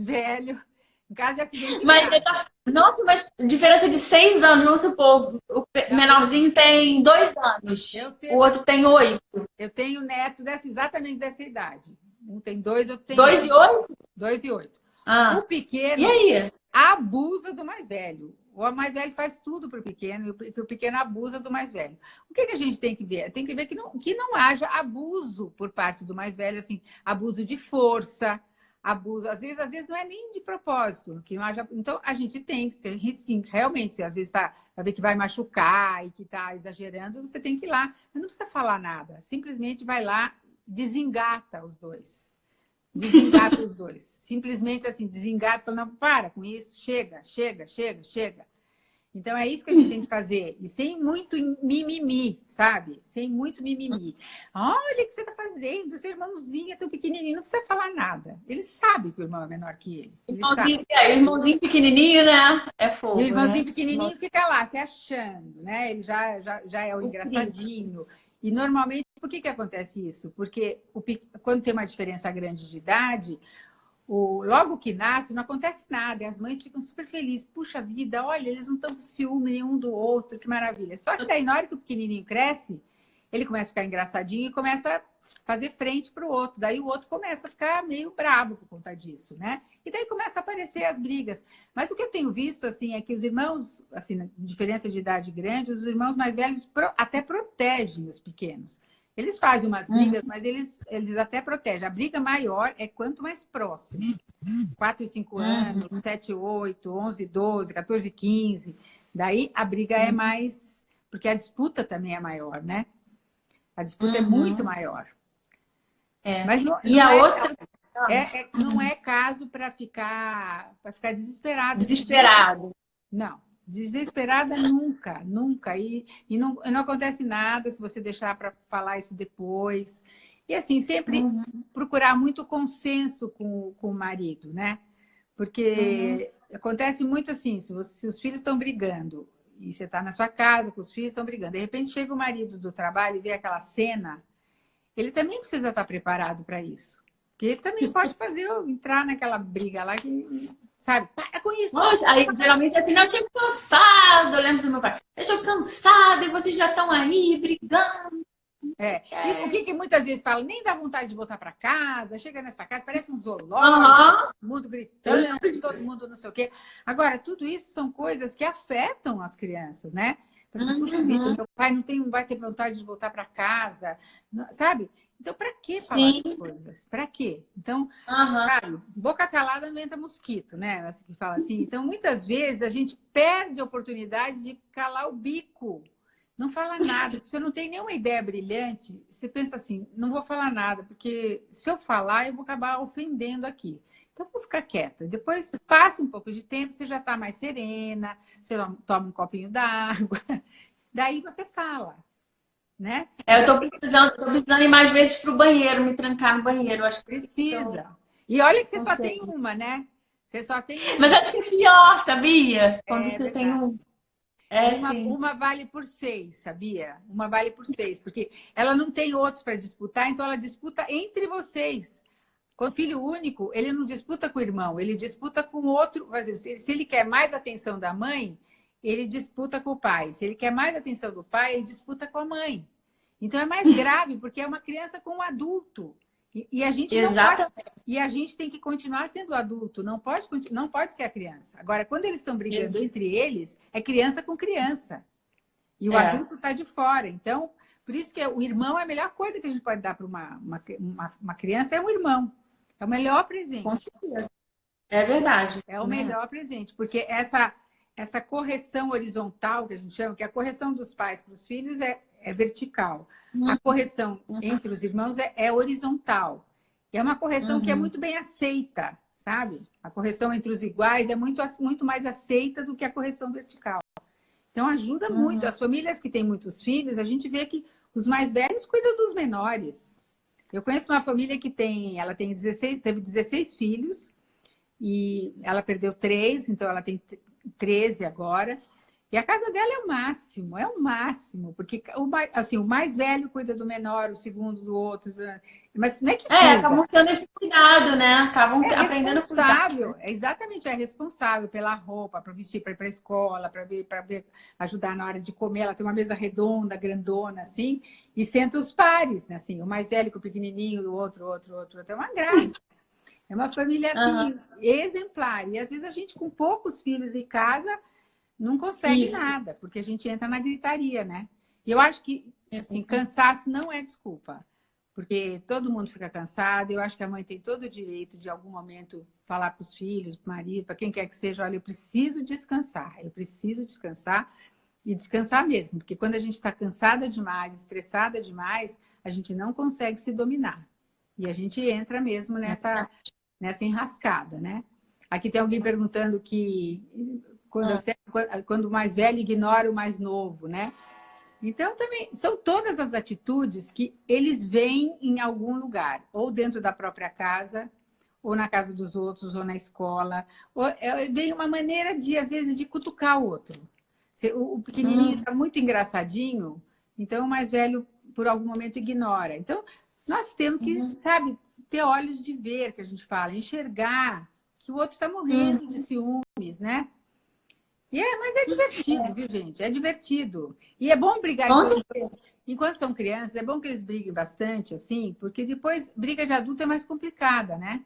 velho, em caso de acidente grave. Nossa, mas diferença de 6 anos, vamos supor, o menorzinho tem 2 anos, o outro tem 8. Eu tenho neto exatamente dessa idade. Um tem 2, outro tem 2 e 8? 2 e 8. Ah. O pequeno E aí? abusa do mais velho. O mais velho faz tudo para o pequeno e o pequeno abusa do mais velho. O que a gente tem que ver? Tem que ver que não haja abuso por parte do mais velho, assim, abuso de força, abuso, às vezes não é nem de propósito, que não haja. Então, a gente tem que ser, sim, realmente, se às vezes vai ver que vai machucar e que está exagerando, você tem que ir lá. Mas não precisa falar nada, simplesmente vai lá, desengata os dois. Desengata os dois. Simplesmente assim, desengata, falando, para com isso, chega, chega, chega, chega. Então, é isso que a gente tem que fazer. E sem muito mimimi, sabe? Sem muito mimimi. Olha o que você está fazendo, seu irmãozinho é tão pequenininho, não precisa falar nada. Ele sabe que o irmão é menor que ele. Irmãozinho pequenininho, né? É fogo, e o irmãozinho né? pequenininho fica lá, se achando, né? Ele já é o engraçadinho. E, normalmente, por que acontece isso? Porque quando tem uma diferença grande de idade, logo que nasce, não acontece nada. E as mães ficam super felizes. Puxa vida, olha, eles não estão com ciúme nenhum do outro, que maravilha. Só que daí, na hora que o pequenininho cresce, ele começa a ficar engraçadinho e começa a fazer frente para o outro. Daí o outro começa a ficar meio bravo por conta disso, né? E daí começa a aparecer as brigas. Mas o que eu tenho visto, assim, é que os irmãos, assim, diferença de idade grande, os irmãos mais velhos até protegem os pequenos. Eles fazem umas brigas, mas eles até protegem. A briga maior é quanto mais próximo. 4 e 5 anos, 7 e 8, 11 e 12, 14 e 15. Daí a briga é mais... Porque a disputa também é maior, né? A disputa é muito maior. Mas não é caso para ficar desesperado. Desesperado. Não. Desesperada nunca, nunca. E não acontece nada se você deixar para falar isso depois. E assim, sempre procurar muito consenso com o marido, né? Porque acontece muito assim, se os filhos estão brigando e você está na sua casa com os filhos estão brigando, de repente chega o marido do trabalho e vê aquela cena, ele também precisa estar preparado para isso. Porque ele também pode entrar naquela briga lá que, sabe, para com isso. Aí, geralmente, assim, não, eu tinha cansado, eu lembro do meu pai. Eu estou cansado e vocês já estão aí brigando. E o que muitas vezes fala, nem dá vontade de voltar para casa, chega nessa casa, parece um zoológico, todo mundo gritando, todo mundo não sei o quê. Agora, tudo isso são coisas que afetam as crianças, né? Assim, puxa vida, meu pai não vai ter vontade de voltar para casa, sabe? Então, para que falar essas coisas? Para quê? Então, sabe, boca calada não entra mosquito, né? Assim que fala assim. Então, muitas vezes, a gente perde a oportunidade de calar o bico. Não fala nada. Se você não tem nenhuma ideia brilhante, você pensa assim, não vou falar nada, porque se eu falar, eu vou acabar ofendendo aqui. Então, vou ficar quieta. Depois, passa um pouco de tempo, você já está mais serena, você toma um copinho d'água. Daí você fala, né? Eu estou precisando ir mais vezes para o banheiro, me trancar no banheiro. Eu acho que precisa. E olha que você só tem uma, né? Você só tem uma. Mas acho que é pior, sabia? Quando você tem um. Uma vale por 6, sabia? Uma vale por 6, porque ela não tem outros para disputar, então ela disputa entre vocês. Com filho único, ele não disputa com o irmão, ele disputa com o outro. Se ele quer mais atenção da mãe, ele disputa com o pai. Se ele quer mais atenção do pai, ele disputa com a mãe. Então é mais grave, porque é uma criança com um adulto. E a gente e a gente tem que continuar sendo adulto, não pode ser a criança. Agora, quando eles estão brigando entre eles, é criança com criança. E o adulto está de fora. Então, por isso que o irmão é a melhor coisa que a gente pode dar para uma criança, é um irmão. É o melhor presente. Com certeza. É verdade. É o melhor presente, porque essa correção horizontal que a gente chama, que a correção dos pais para os filhos é vertical. A correção entre os irmãos é horizontal. É uma correção que é muito bem aceita, sabe? A correção entre os iguais é muito mais aceita do que a correção vertical. Então, ajuda muito. As famílias que têm muitos filhos, a gente vê que os mais velhos cuidam dos menores. Eu conheço uma família que teve 16 filhos e ela perdeu 3, então ela tem 13 agora. E a casa dela é o máximo, porque o mais velho cuida do menor, o segundo do outro. Mas não é que acabam tendo esse cuidado, né? Acabam aprendendo a cuidar. Exatamente, é responsável pela roupa, para vestir, para ir para a escola, para ajudar na hora de comer. Ela tem uma mesa redonda, grandona, assim, e senta os pares, assim, o mais velho com o pequenininho, o outro. É uma graça. É uma família, assim, exemplar. E às vezes a gente, com poucos filhos em casa, não consegue nada, porque a gente entra na gritaria, né? E eu acho que, assim, cansaço não é desculpa, porque todo mundo fica cansado. Eu acho que a mãe tem todo o direito de, em algum momento, falar para os filhos, para o marido, para quem quer que seja, olha, eu preciso descansar e descansar mesmo, porque quando a gente está cansada demais, estressada demais, a gente não consegue se dominar. E a gente entra mesmo nessa enrascada, né? Aqui tem alguém perguntando que quando o mais velho ignora o mais novo, né? Então, também são todas as atitudes que eles veem em algum lugar, ou dentro da própria casa, ou na casa dos outros, ou na escola. Vem uma maneira de, às vezes, de cutucar o outro. O pequenininho está muito engraçadinho, então o mais velho, por algum momento, ignora. Então, nós temos que, sabe, ter olhos de ver, que a gente fala, enxergar que o outro está morrendo de ciúmes, né? Mas é divertido, viu, gente? É divertido. E é bom brigar enquanto são crianças, é bom que eles briguem bastante, assim, porque depois briga de adulto é mais complicada, né?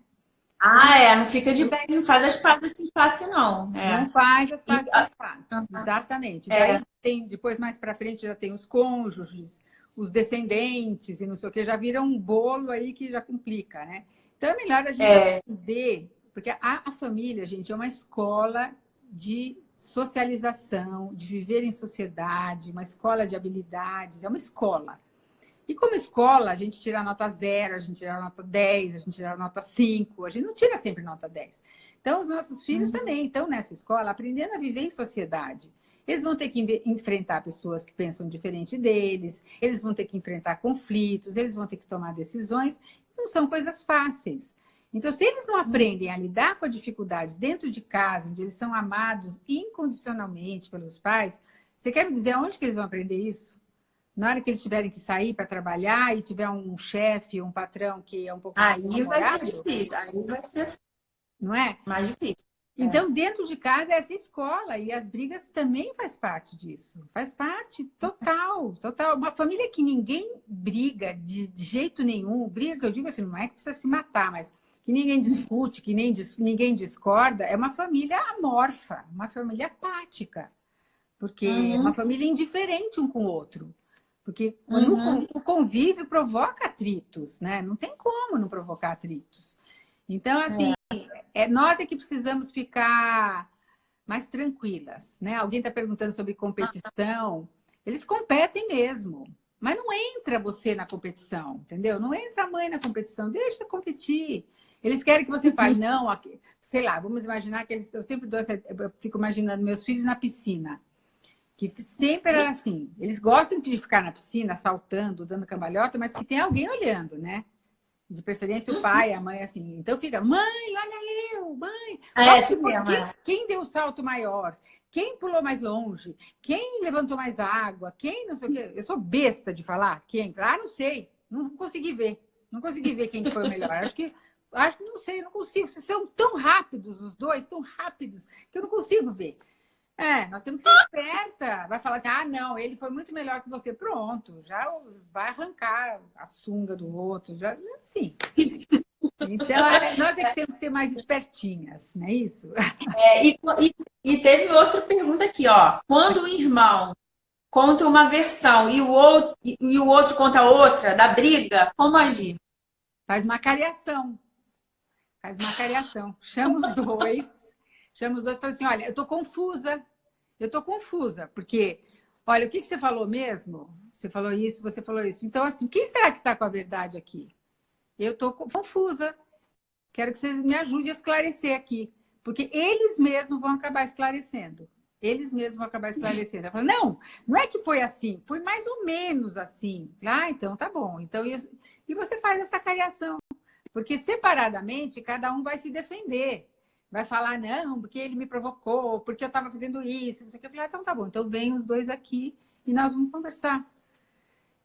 Não fica de bem, não faz as pazes assim fácil, não. Não faz as pazes tão fácil. Exatamente. Daí depois, mais para frente, já tem os cônjuges, os descendentes e não sei o que, já vira um bolo aí que já complica, né? Então é melhor a gente aprender, porque a família, gente, é uma escola de socialização, de viver em sociedade, uma escola de habilidades, é uma escola. E como escola, a gente tira nota 0, a gente tira nota 10, a gente tira nota 5, a gente não tira sempre nota 10. Então, os nossos filhos também estão nessa escola aprendendo a viver em sociedade. Eles vão ter que enfrentar pessoas que pensam diferente deles, eles vão ter que enfrentar conflitos, eles vão ter que tomar decisões. Não são coisas fáceis. Então, se eles não aprendem a lidar com a dificuldade dentro de casa, onde eles são amados incondicionalmente pelos pais, você quer me dizer aonde que eles vão aprender isso? Na hora que eles tiverem que sair para trabalhar e tiver um chefe, um patrão que é um pouco mais Aí vai ser namorado, difícil, aí vai ser não é? mais difícil. Então, dentro de casa, é essa escola, e as brigas também faz parte disso. Faz parte total, total. Uma família que ninguém briga de jeito nenhum, briga, que eu digo assim, não é que precisa se matar, mas que ninguém discute, que ninguém discorda, é uma família amorfa, uma família apática, porque é uma família indiferente um com o outro. Porque o convívio provoca atritos, né? Não tem como não provocar atritos. Então, assim, nós é que precisamos ficar mais tranquilas, né? Alguém está perguntando sobre competição. Eles competem mesmo, mas não entra você na competição, entendeu? Não entra a mãe na competição, deixa competir. Eles querem que você fale, não, sei lá, vamos imaginar que eles... Eu sempre eu fico imaginando meus filhos na piscina, que sempre era assim. Eles gostam de ficar na piscina, saltando, dando cambalhota, mas que tem alguém olhando, né? De preferência o pai, a mãe, assim. Então fica, mãe, olha eu, mãe. Quem deu o salto maior? Quem pulou mais longe? Quem levantou mais água? Quem não sei o quê? Eu sou besta de falar. Quem? Ah, não sei. Não consegui ver. Não consegui ver quem foi o melhor. Não sei, não consigo. Vocês são tão rápidos, os dois, tão rápidos, que eu não consigo ver. Nós temos que ser esperta. Vai falar assim, ah, não, ele foi muito melhor que você. Pronto, já vai arrancar a sunga do outro. Já, assim. Então, nós é que temos que ser mais espertinhas, não é isso? E teve outra pergunta aqui, ó. Quando o irmão conta uma versão e o outro conta outra, da briga, como agir? Faz uma cariação. Faz uma cariação. Chama os dois e fala assim, olha, eu tô confusa, porque, olha, o que você falou mesmo? Você falou isso, você falou isso. Então, assim, quem será que está com a verdade aqui? Eu tô confusa. Quero que vocês me ajudem a esclarecer aqui. Porque eles mesmos vão acabar esclarecendo. Eles mesmos vão acabar esclarecendo. Eu falo, não é que foi assim, foi mais ou menos assim. Ah, então tá bom. Então, e você faz essa cariação. Porque separadamente, cada um vai se defender. Vai falar, não, porque ele me provocou, porque eu estava fazendo isso, não sei o que. Eu falei, então tá bom, então vem os dois aqui e nós vamos conversar.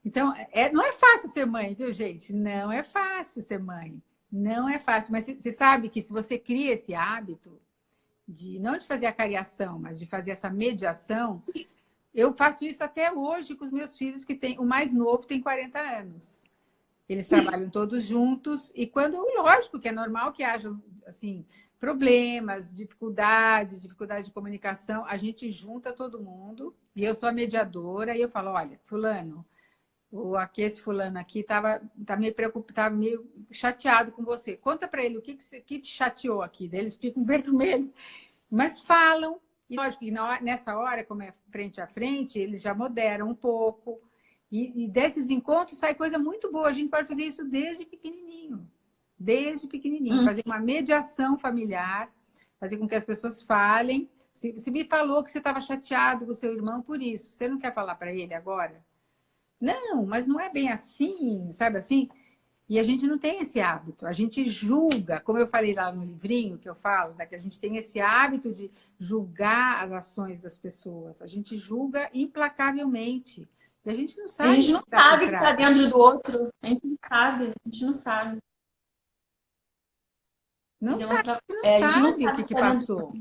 Então, não é fácil ser mãe, viu, gente? Não é fácil ser mãe. Não é fácil. Mas você sabe que se você cria esse hábito, não de fazer a cariação, mas de fazer essa mediação, eu faço isso até hoje com os meus filhos, o mais novo tem 40 anos. Eles trabalham todos juntos e lógico que é normal que haja, assim, problemas, dificuldades de comunicação, a gente junta todo mundo e eu sou a mediadora e eu falo, olha, fulano, esse fulano aqui tá meio preocupado, tá meio chateado com você. Conta para ele o que te chateou aqui. Daí eles ficam vermelhos, mas falam. E lógico que nessa hora, como é frente a frente, eles já moderam um pouco. E desses encontros sai coisa muito boa. A gente pode fazer isso desde pequenininho. Desde pequenininho. Fazer uma mediação familiar, fazer com que as pessoas falem. Você me falou que você estava chateado com o seu irmão por isso. Você não quer falar para ele agora? Não, mas não é bem assim, sabe assim? E a gente não tem esse hábito. A gente julga, como eu falei lá no livrinho que eu falo, que a gente tem esse hábito de julgar as ações das pessoas. A gente julga implacavelmente. E a gente não sabe. A gente não sabe o que está dentro do outro. A gente não sabe. A gente não sabe. Não sabe o que passou.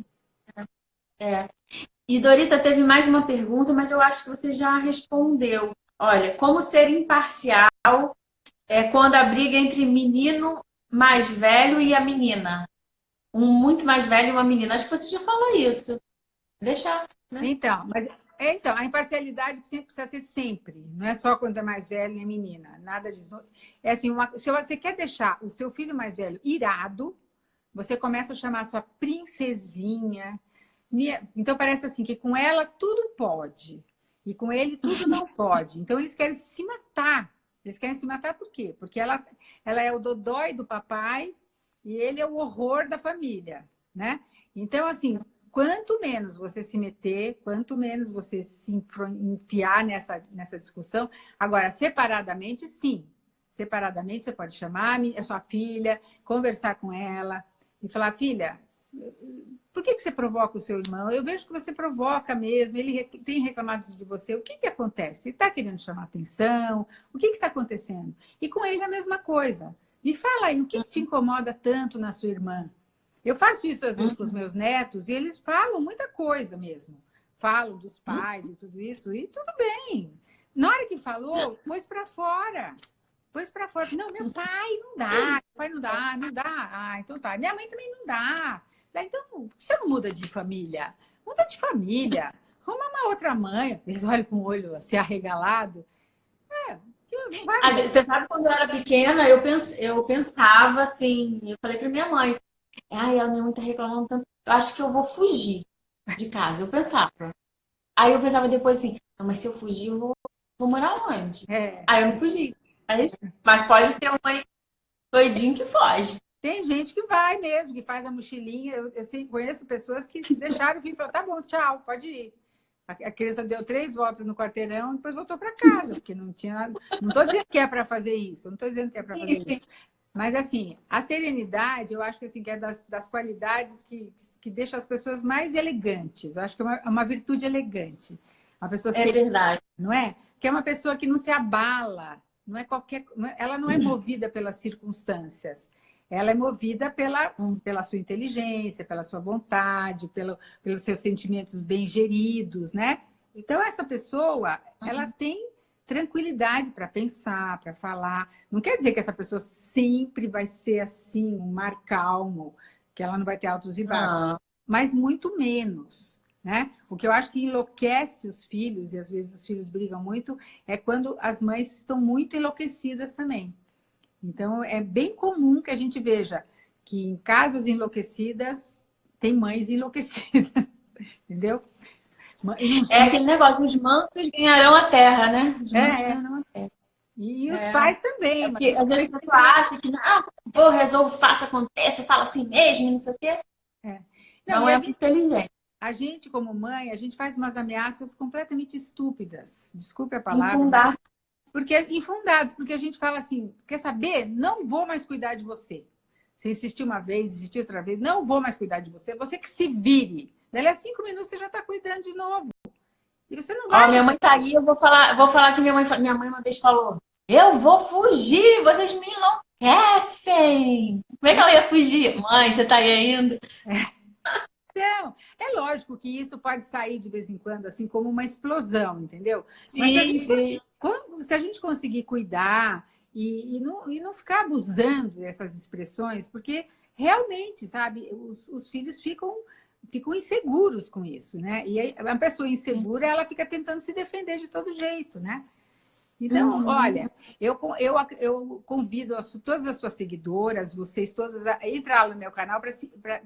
E Dorita teve mais uma pergunta, mas eu acho que você já respondeu. Olha, como ser imparcial quando a briga é entre menino mais velho e a menina? Um muito mais velho e uma menina. Acho que você já falou isso. Deixa, né? Então, a imparcialidade precisa ser sempre. Não é só quando é mais velho e é menina. Nada disso. É assim, se você quer deixar o seu filho mais velho irado, você começa a chamar a sua princesinha. Então, parece assim, que com ela tudo pode. E com ele tudo não pode. Então, eles querem se matar. Eles querem se matar por quê? Porque ela é o dodói do papai e ele é o horror da família. né? Então, assim, quanto menos você se meter, quanto menos você se enfiar nessa discussão. Agora, separadamente, sim. Separadamente, você pode chamar a sua filha, conversar com ela e falar, filha, por que você provoca o seu irmão? Eu vejo que você provoca mesmo, ele tem reclamado de você. O que acontece? Ele está querendo chamar atenção? O que está acontecendo? E com ele a mesma coisa. Me fala aí, o que te incomoda tanto na sua irmã? Eu faço isso às vezes com os meus netos e eles falam muita coisa mesmo. Falam dos pais e tudo isso, e tudo bem. Na hora que falou, pôs para fora. Pôs para fora. Não, meu pai não dá. Meu pai não dá, não dá. Ah, então tá. Minha mãe também não dá. Então, por que você não muda de família? Muda de família. Arruma uma outra mãe. Eles olham com o olho assim arregalado. Não vai mudar. Você sabe, quando eu era pequena, eu pensava assim, eu falei pra minha mãe, ai, a minha mãe tá reclamando tanto, eu acho que eu vou fugir de casa, eu pensava. Aí eu pensava depois assim, não, mas se eu fugir, vou morar onde? É. Aí eu não fugi. Mas pode ter um mãe doidinho que foge. Tem gente que vai mesmo, que faz a mochilinha. Eu conheço pessoas que deixaram o filho e falaram, tá bom, tchau, pode ir. A criança deu 3 voltas no quarteirão e depois voltou para casa, porque não tinha nada. Não estou dizendo que é para fazer isso, não estou dizendo que é para fazer isso. Mas, assim, a serenidade, eu acho que, assim, que é das qualidades que deixam as pessoas mais elegantes. Eu acho que é uma virtude elegante. Uma pessoa É verdade. não é? Que é uma pessoa que não se abala, não é qualquer, ela não é movida pelas circunstâncias. Ela é movida pela sua inteligência, pela sua vontade, pelos seus sentimentos bem geridos, né? Então, essa pessoa, ela tem tranquilidade para pensar, para falar. Não quer dizer que essa pessoa sempre vai ser assim, um mar calmo, que ela não vai ter altos e baixos, mas muito menos, né? O que eu acho que enlouquece os filhos, e às vezes os filhos brigam muito, é quando as mães estão muito enlouquecidas também. Então, é bem comum que a gente veja que em casas enlouquecidas tem mães enlouquecidas, entendeu? É aquele negócio, os mansos ganharão a terra, né? Os mansos É, ganharão a terra. e os pais também. Mas Porque os às vezes pais a pessoa acha que, não, eu resolvo, faço, aconteça, fala assim mesmo, não sei o quê. Não, Não e é muito inteligente. a gente, como mãe, a gente faz umas ameaças completamente estúpidas. Desculpe a palavra, Infundar. Infundadas, porque a gente fala assim, quer saber? Não vou mais cuidar de você. Você insistiu uma vez, insistiu outra vez, não vou mais cuidar de você. Você que se vire. Dali a 5 minutos você já está cuidando de novo. E você não vai. Ó, minha mãe tá aí, eu vou falar que minha mãe uma vez falou: eu vou fugir, vocês me enlouquecem. Como é que ela ia fugir? Mãe, você tá aí ainda? Então, é lógico que isso pode sair de vez em quando, assim como uma explosão, entendeu? Mas Sim, sim. se a gente conseguir cuidar e não ficar abusando dessas expressões, porque realmente, sabe, os filhos ficam inseguros com isso, né? E aí, a pessoa insegura, ela fica tentando se defender de todo jeito, né? Então, olha, eu convido todas as suas seguidoras, vocês todas, a entrar lá no meu canal.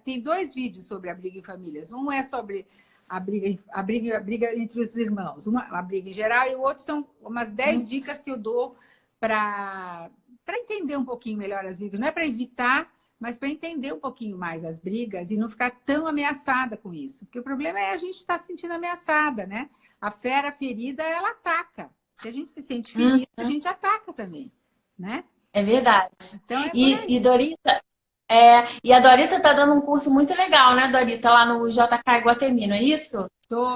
Tem 2 vídeos sobre a briga em famílias. Um é sobre a briga entre os irmãos, a briga em geral, e o outro são umas 10 dicas que eu dou para entender um pouquinho melhor as brigas. Não é para evitar, mas para entender um pouquinho mais as brigas e não ficar tão ameaçada com isso. Porque o problema é a gente estar se sentindo ameaçada, né? A fera ferida, ela ataca. Se a gente se sente ferido, a gente ataca também, né? É verdade. Então, é por aí. E Dorita, e a Dorita tá dando um curso muito legal, né, Dorita, lá no JK Iguatemi, não é isso?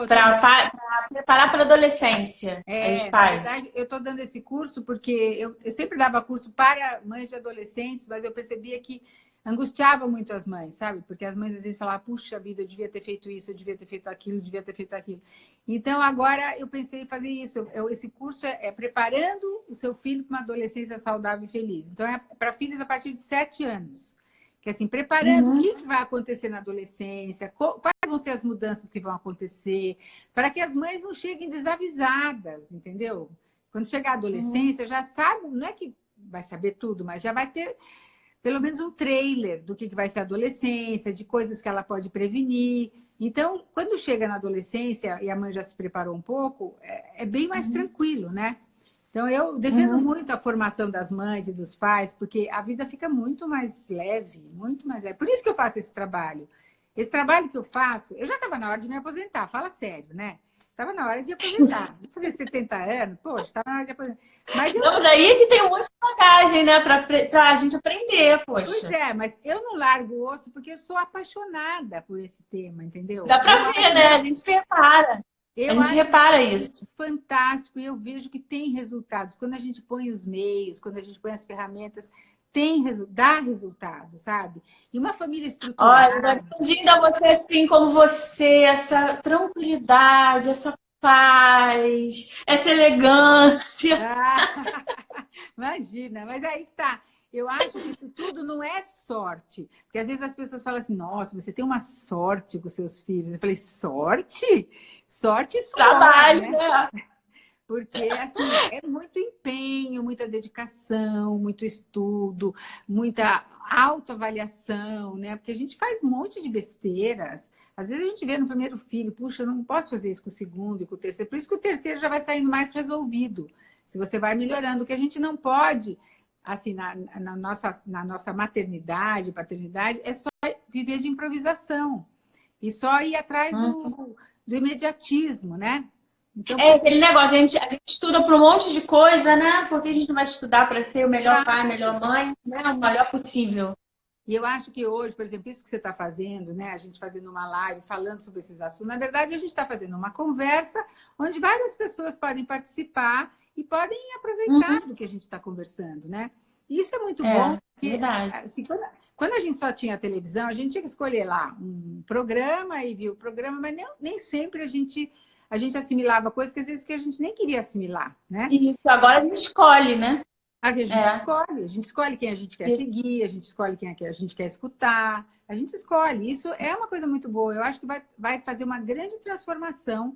Para preparar para a adolescência, aí os Na pais. verdade, eu estou dando esse curso porque eu sempre dava curso para mães de adolescentes, mas eu percebia que angustiava muito as mães, sabe? Porque as mães às vezes falavam, puxa vida, eu devia ter feito isso, eu devia ter feito aquilo, eu devia ter feito aquilo. Então, agora eu pensei em fazer isso. Esse curso é preparando o seu filho para uma adolescência saudável e feliz. Então, é para filhos a partir de 7 anos. Que assim, preparando o que vai acontecer na adolescência, quais vão ser as mudanças que vão acontecer, para que as mães não cheguem desavisadas, entendeu? Quando chegar a adolescência, já sabe, não é que vai saber tudo, mas já vai ter pelo menos um trailer do que vai ser a adolescência, de coisas que ela pode prevenir. Então, quando chega na adolescência e a mãe já se preparou um pouco, é bem mais tranquilo, né? Então, eu defendo muito a formação das mães e dos pais, porque a vida fica muito mais leve, muito mais leve. Por isso que eu faço esse trabalho. Esse trabalho que eu faço, eu já estava na hora de me aposentar, fala sério, né? Estava na hora de aposentar. Vou fazer 70 anos, poxa, estava na hora de aposentar. Mas eu Não, mas aí é que tem um monte de bagagem, né? Pra gente aprender, Pois poxa. é, mas eu não largo o osso porque eu sou apaixonada por esse tema, entendeu? Dá pra ver, né? A gente repara. A Eu gente acho repara isso. fantástico e eu vejo que tem resultados. Quando a gente põe os meios, quando a gente põe as ferramentas, dá resultado, sabe? E uma família Olha, estruturada. bem-vinda a você assim como você, essa tranquilidade, essa paz, essa elegância. Ah, imagina, mas aí que tá. Eu acho que isso tudo não é sorte. Porque às vezes as pessoas falam assim, nossa, você tem uma sorte com seus filhos. Eu falei, sorte? Sorte e suor, Trabalho, né? né? Porque, assim, é muito empenho, muita dedicação, muito estudo, muita autoavaliação, né? Porque a gente faz um monte de besteiras. Às vezes a gente vê no primeiro filho, puxa, eu não posso fazer isso com o segundo e com o terceiro. Por isso que o terceiro já vai saindo mais resolvido. Se você vai melhorando, o que a gente não pode, assim, na nossa maternidade, paternidade, é só viver de improvisação. E só ir atrás do imediatismo, né? Então, É aquele negócio, a gente estuda para um monte de coisa, né? Porque a gente não vai estudar para ser o melhor pai, a melhor mãe, né? O melhor possível. e eu acho que hoje, por exemplo, isso que você está fazendo, né? A gente fazendo uma live falando sobre esses assuntos, na verdade, a gente está fazendo uma conversa onde várias pessoas podem participar e podem aproveitar do que a gente está conversando, né? E isso é muito bom, porque Verdade. assim, quando a gente só tinha televisão, a gente tinha que escolher lá um programa e viu o programa, mas nem sempre a gente assimilava coisas que às vezes que a gente nem queria assimilar, né? Isso, agora a gente escolhe, né? Aqui É. a gente escolhe quem a gente quer Isso. seguir, a gente escolhe quem a gente quer escutar, a gente escolhe. Isso é uma coisa muito boa. Eu acho que vai fazer uma grande transformação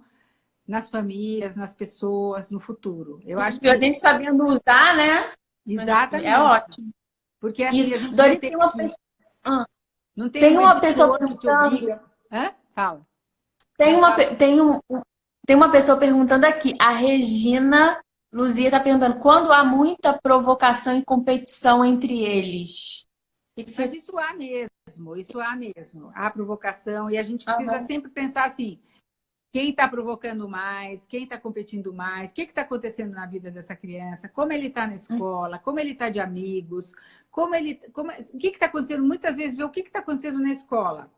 nas famílias, nas pessoas, no futuro. Eu acho E a que gente sabendo usar, né? É exatamente. ótimo. Porque assim, a Isso. gente não Dori, tem que, ah, não tem tem um uma pessoa editor que te perguntando. obriga. Hã? Fala. Tem Não, uma, fala. pe- tem um, tem uma pessoa perguntando aqui. A Regina Luzia está perguntando quando há muita provocação e competição entre eles. O que que Mas você... isso há mesmo, isso há mesmo. Há provocação e a gente precisa Aham. sempre pensar assim, quem está provocando mais, quem está competindo mais, o que está acontecendo na vida dessa criança, como ele está na escola, como ele está de amigos, o que está acontecendo, muitas vezes, ver o que está acontecendo na escola,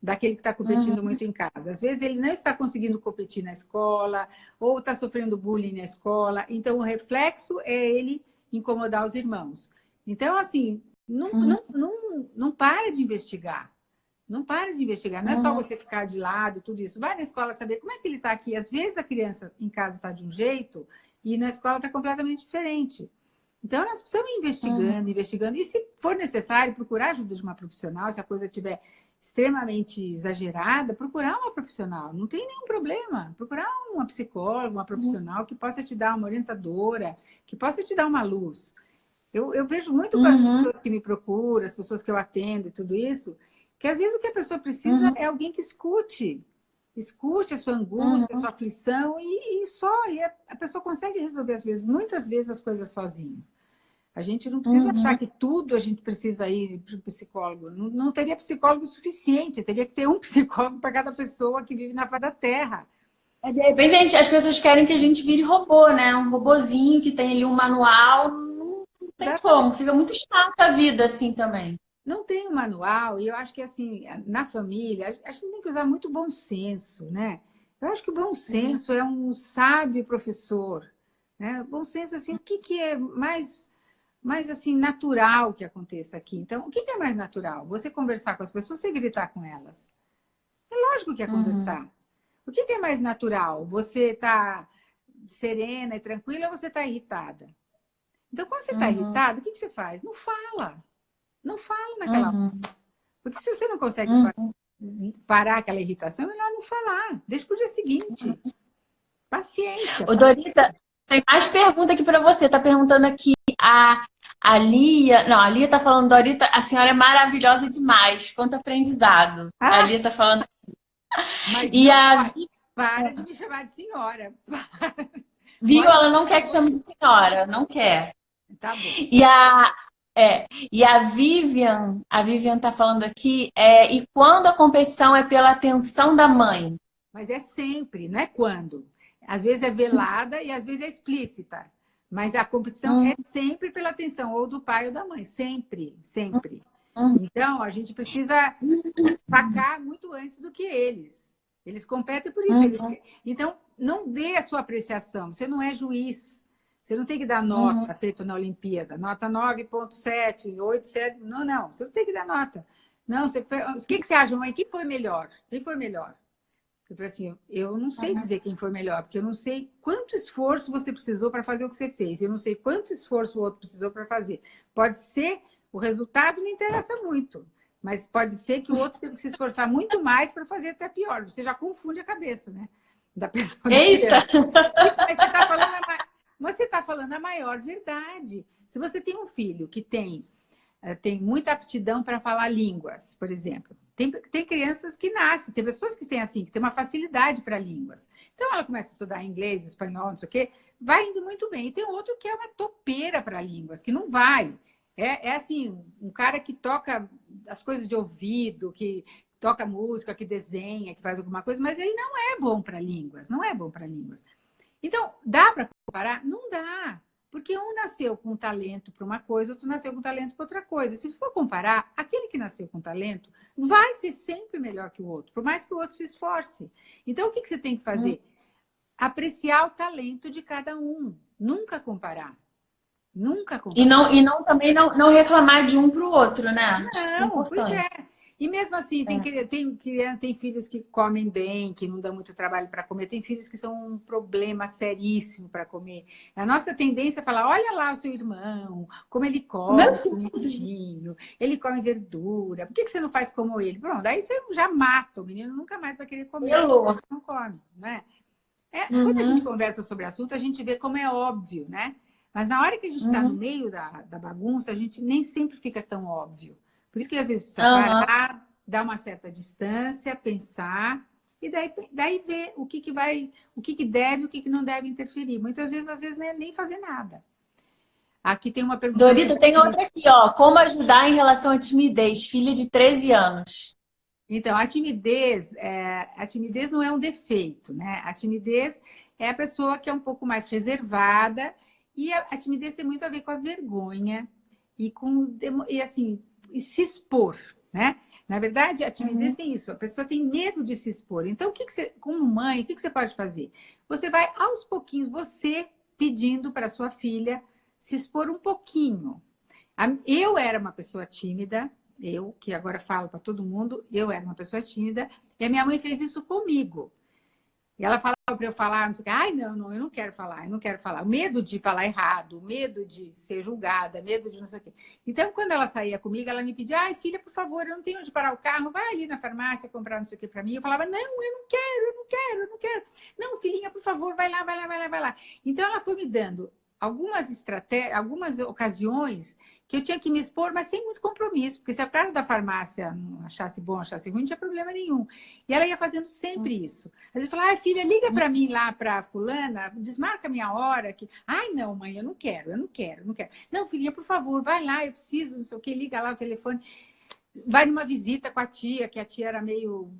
daquele que está competindo Uhum. muito em casa. Às vezes ele não está conseguindo competir na escola, ou está sofrendo bullying na escola, então o reflexo é ele incomodar os irmãos. Então, assim, Uhum. não para de investigar. Não para de investigar, não é só Uhum. você ficar de lado, tudo isso. Vai na escola saber como é que ele está aqui. Às vezes a criança em casa está de um jeito e na escola está completamente diferente. Então, nós precisamos ir Uhum. investigando, investigando. E, se for necessário, procurar a ajuda de uma profissional. Se a coisa estiver extremamente exagerada, procurar uma profissional. Não tem nenhum problema. Procurar uma psicóloga, uma profissional que possa te dar uma orientadora, que possa te dar uma luz. Eu vejo muito com as Uhum. pessoas que me procuram, as pessoas que eu atendo e tudo isso, que às vezes o que a pessoa precisa Uhum. é alguém que escute. Escute a sua angústia, a Uhum. sua aflição e só. E a pessoa consegue resolver, às vezes, muitas vezes, as coisas sozinha. A gente não precisa achar Uhum. que tudo a gente precisa ir para o psicólogo. Não teria psicólogo suficiente, teria que ter um psicólogo para cada pessoa que vive na face da Terra. De repente, gente, as pessoas querem que a gente vire robô, né? Um robozinho que tem ali um manual. Não tem como. Exatamente. Fica muito chata a vida assim também. Não tem um manual, e eu acho que assim, na família, a gente tem que usar muito bom senso, né? Eu acho que o bom senso é um sábio professor, né? O bom senso, assim, o que é mais assim, natural que aconteça aqui? Então, o que é mais natural? Você conversar com as pessoas, você gritar com elas. É lógico que é Uhum. conversar. O que é mais natural? Você tá serena e tranquila ou você está irritada? Então, quando você está Uhum. irritada, o que você faz? Não fala. Não fala naquela. Uhum. Porque se você não consegue Uhum. parar aquela irritação, é melhor não falar. Deixa para o dia seguinte. Paciência. Ô, Dorita, tem mais pergunta aqui para você. Tá perguntando aqui a Lia. Não, a Lia tá falando, Dorita, a senhora é maravilhosa demais. Quanto aprendizado. A Ah, Lia tá falando. mas E não a pode. Para de me chamar de senhora. Viu? Pode me Ela não chamar quer de que chame você. de senhora. Não quer. Tá bom. E E a Vivian tá falando aqui, e quando a competição é pela atenção da mãe? Mas é sempre, não é quando. Às vezes é velada e às vezes é explícita. Mas a competição Hum, é sempre pela atenção ou do pai ou da mãe. Sempre, sempre. hum, Então, a gente precisa sacar muito antes do que eles. Eles competem por isso. hum, Então, não dê a sua apreciação. Você não é juiz. Você não tem que dar hum, nota feito na Olimpíada. Nota 9,7, 8, 7. Não, não. Você não tem que dar nota. Não, você, o que você acha, mãe? Quem foi melhor? Quem foi melhor? Eu falei assim, eu não sei hum. dizer quem foi melhor, porque eu não sei quanto esforço você precisou para fazer o que você fez. Eu não sei quanto esforço o outro precisou para fazer. Pode ser, o resultado não interessa muito, mas pode ser que o outro teve que se esforçar muito mais para fazer até pior. Você já confunde a cabeça, né? Da pessoa, da Eita! criança. Mas você está falando a maior verdade. Se você tem um filho que tem muita aptidão para falar línguas, por exemplo. Tem crianças que nascem, tem pessoas que têm assim, que têm uma facilidade para línguas. Então ela começa a estudar inglês, espanhol, não sei o quê, vai indo muito bem. E tem outro que é uma topeira para línguas, que não vai. É assim, um cara que toca as coisas de ouvido, que toca música, que desenha, que faz alguma coisa, mas ele não é bom para línguas, não é bom para línguas. Então, dá para comparar? Não dá. Porque um nasceu com talento para uma coisa, outro nasceu com talento para outra coisa. Se for comparar, aquele que nasceu com talento vai ser sempre melhor que o outro, por mais que o outro se esforce. Então, o que você tem que fazer? Apreciar o talento de cada um. Nunca comparar. Nunca comparar. E não também não reclamar de um para o outro, né? Acho que isso é Não, pois é. importante. E mesmo assim, tem filhos que comem bem, que não dão muito trabalho para comer, tem filhos que são um problema seríssimo para comer. A nossa tendência é falar: olha lá o seu irmão, como ele come, Meu Deus! bonitinho, ele come verdura, por que você não faz como ele? Pronto, daí você já mata, o menino nunca mais vai querer comer, porque Pelo. não come, né? Quando a gente Uhum, conversa sobre o assunto, a gente vê como é óbvio, né? Mas na hora que a gente está no uhum, meio da bagunça, a gente nem sempre fica tão óbvio. Por isso que às vezes precisa aham. parar, dar uma certa distância, pensar, e daí ver o que deve, o que não deve interferir. Muitas vezes, às vezes, nem fazer nada. Aqui tem uma pergunta Dorita, muito tem bonita. outra aqui, ó. Como ajudar em relação à timidez? Filha de 13 anos. Então, a timidez não é um defeito, né? A timidez é a pessoa que é um pouco mais reservada e a timidez tem muito a ver com a vergonha e assim, e se expor, né? Na verdade, a timidez Uhum. tem isso, a pessoa tem medo de se expor. Então, como mãe, o que você pode fazer? Você vai aos pouquinhos, você pedindo para sua filha se expor um pouquinho. Eu era uma pessoa tímida, eu que agora falo para todo mundo, eu era uma pessoa tímida, e a minha mãe fez isso comigo. E ela falava para eu falar, não sei o que, ai, não, eu não quero falar, eu não quero falar. O medo de falar errado, o medo de ser julgada, medo de não sei o quê. Então, quando ela saía comigo, ela me pedia, ai, filha, por favor, eu não tenho onde parar o carro, vai ali na farmácia comprar não sei o que para mim. Eu falava, não, eu não quero, eu não quero, eu não quero. Não, filhinha, por favor, vai lá, vai lá, vai lá, vai lá. Então, ela foi me dando algumas estratégias, algumas ocasiões que eu tinha que me expor, mas sem muito compromisso, porque se a cara da farmácia não achasse bom, achasse ruim, não tinha problema nenhum. E ela ia fazendo sempre isso. Às vezes fala, ai, filha, liga para mim lá para fulana, desmarca a minha hora. Ai, não, mãe, eu não quero, eu não quero, eu não quero. Não, filhinha, por favor, vai lá, eu preciso, não sei o quê, liga lá o telefone. Vai numa visita com a tia, que a tia era meio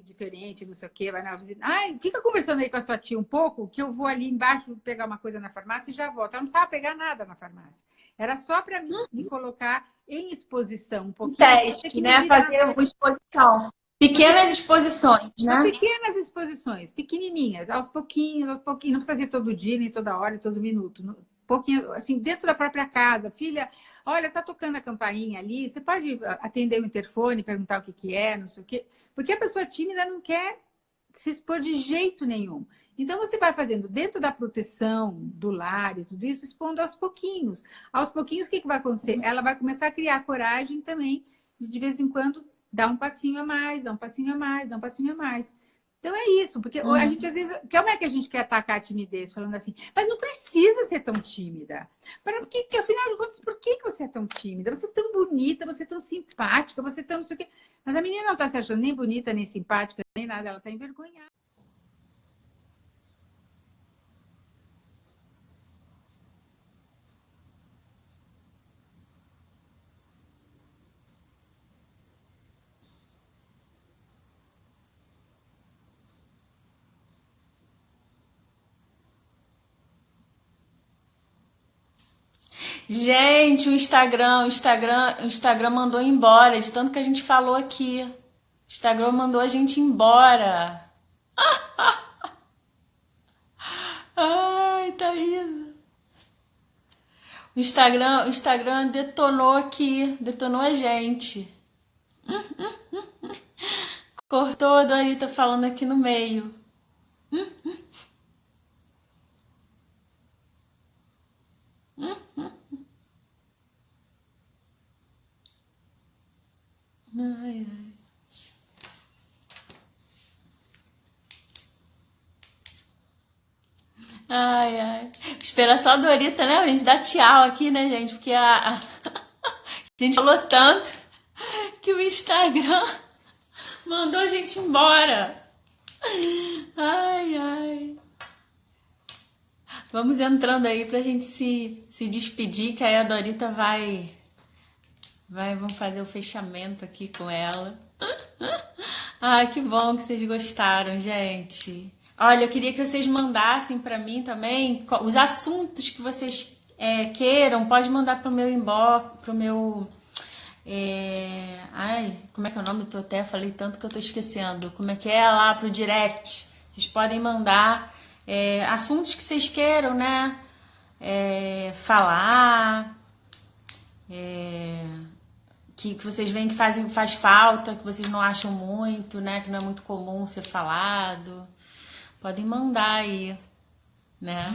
diferente, não sei o quê, vai na visita. Ai, fica conversando aí com a sua tia um pouco, que eu vou ali embaixo pegar uma coisa na farmácia e já volto. Ela não precisava pegar nada na farmácia. Era só para me colocar em exposição um Um pouquinho, para ter teste, que me né? virar. Fazer uma exposição. Pequenas exposições, São né? pequenas exposições, pequenininhas, aos pouquinhos, não precisa ser todo dia, nem toda hora, todo minuto. Pouquinho, assim, dentro da própria casa. Filha, olha, tá tocando a campainha ali, você pode atender o interfone, perguntar o que que é, não sei o quê. Porque a pessoa tímida não quer se expor de jeito nenhum. Então, você vai fazendo dentro da proteção do lar e tudo isso, expondo aos pouquinhos. Aos pouquinhos, o que que vai acontecer? Ela vai começar a criar coragem também, de vez em quando, dar um passinho a mais, dar um passinho a mais, dar um passinho a mais. Então é isso, porque a gente Uhum. às vezes. Como é que a gente quer atacar a timidez? Falando assim, mas não precisa ser tão tímida. Porque, afinal de contas, por que você é tão tímida? Você é tão bonita, você é tão simpática, você é tão não sei o quê. Mas a menina não está se achando nem bonita, nem simpática, nem nada, ela está envergonhada. Gente, o Instagram mandou embora, de tanto que a gente falou aqui. O Instagram mandou a gente embora. Ai, Thaís. O Instagram detonou aqui, detonou a gente. Cortou a Dorita falando aqui no meio. Ai, ai. Ai, ai. Espera só a Dorita, né? A gente dá tchau aqui, né, gente? Porque a gente falou tanto que o Instagram mandou a gente embora. Ai, ai. Vamos entrando aí pra gente se despedir, que aí a Dorita vamos fazer o fechamento aqui com ela. Ai, que bom que vocês gostaram, gente. Olha, eu queria que vocês mandassem pra mim também os assuntos que vocês queiram. Pode mandar pro meu inbox, pro meu... Ai, como é que é o nome? Eu até falei tanto que eu tô esquecendo. Como é que é lá pro direct? Vocês podem mandar assuntos que vocês queiram, né? Falar... que vocês veem que faz falta, que vocês não acham muito, né? Que não é muito comum ser falado. Podem mandar aí, né?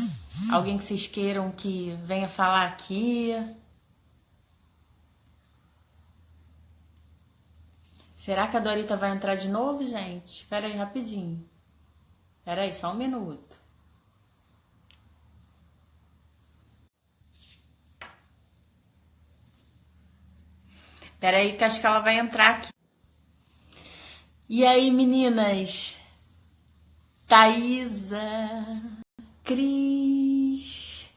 Alguém que vocês queiram que venha falar aqui. Será que a Dorita vai entrar de novo, gente? Espera aí, rapidinho. Espera aí, só um minuto. Espera aí que acho que ela vai entrar aqui. E aí, meninas? Thaisa, Cris.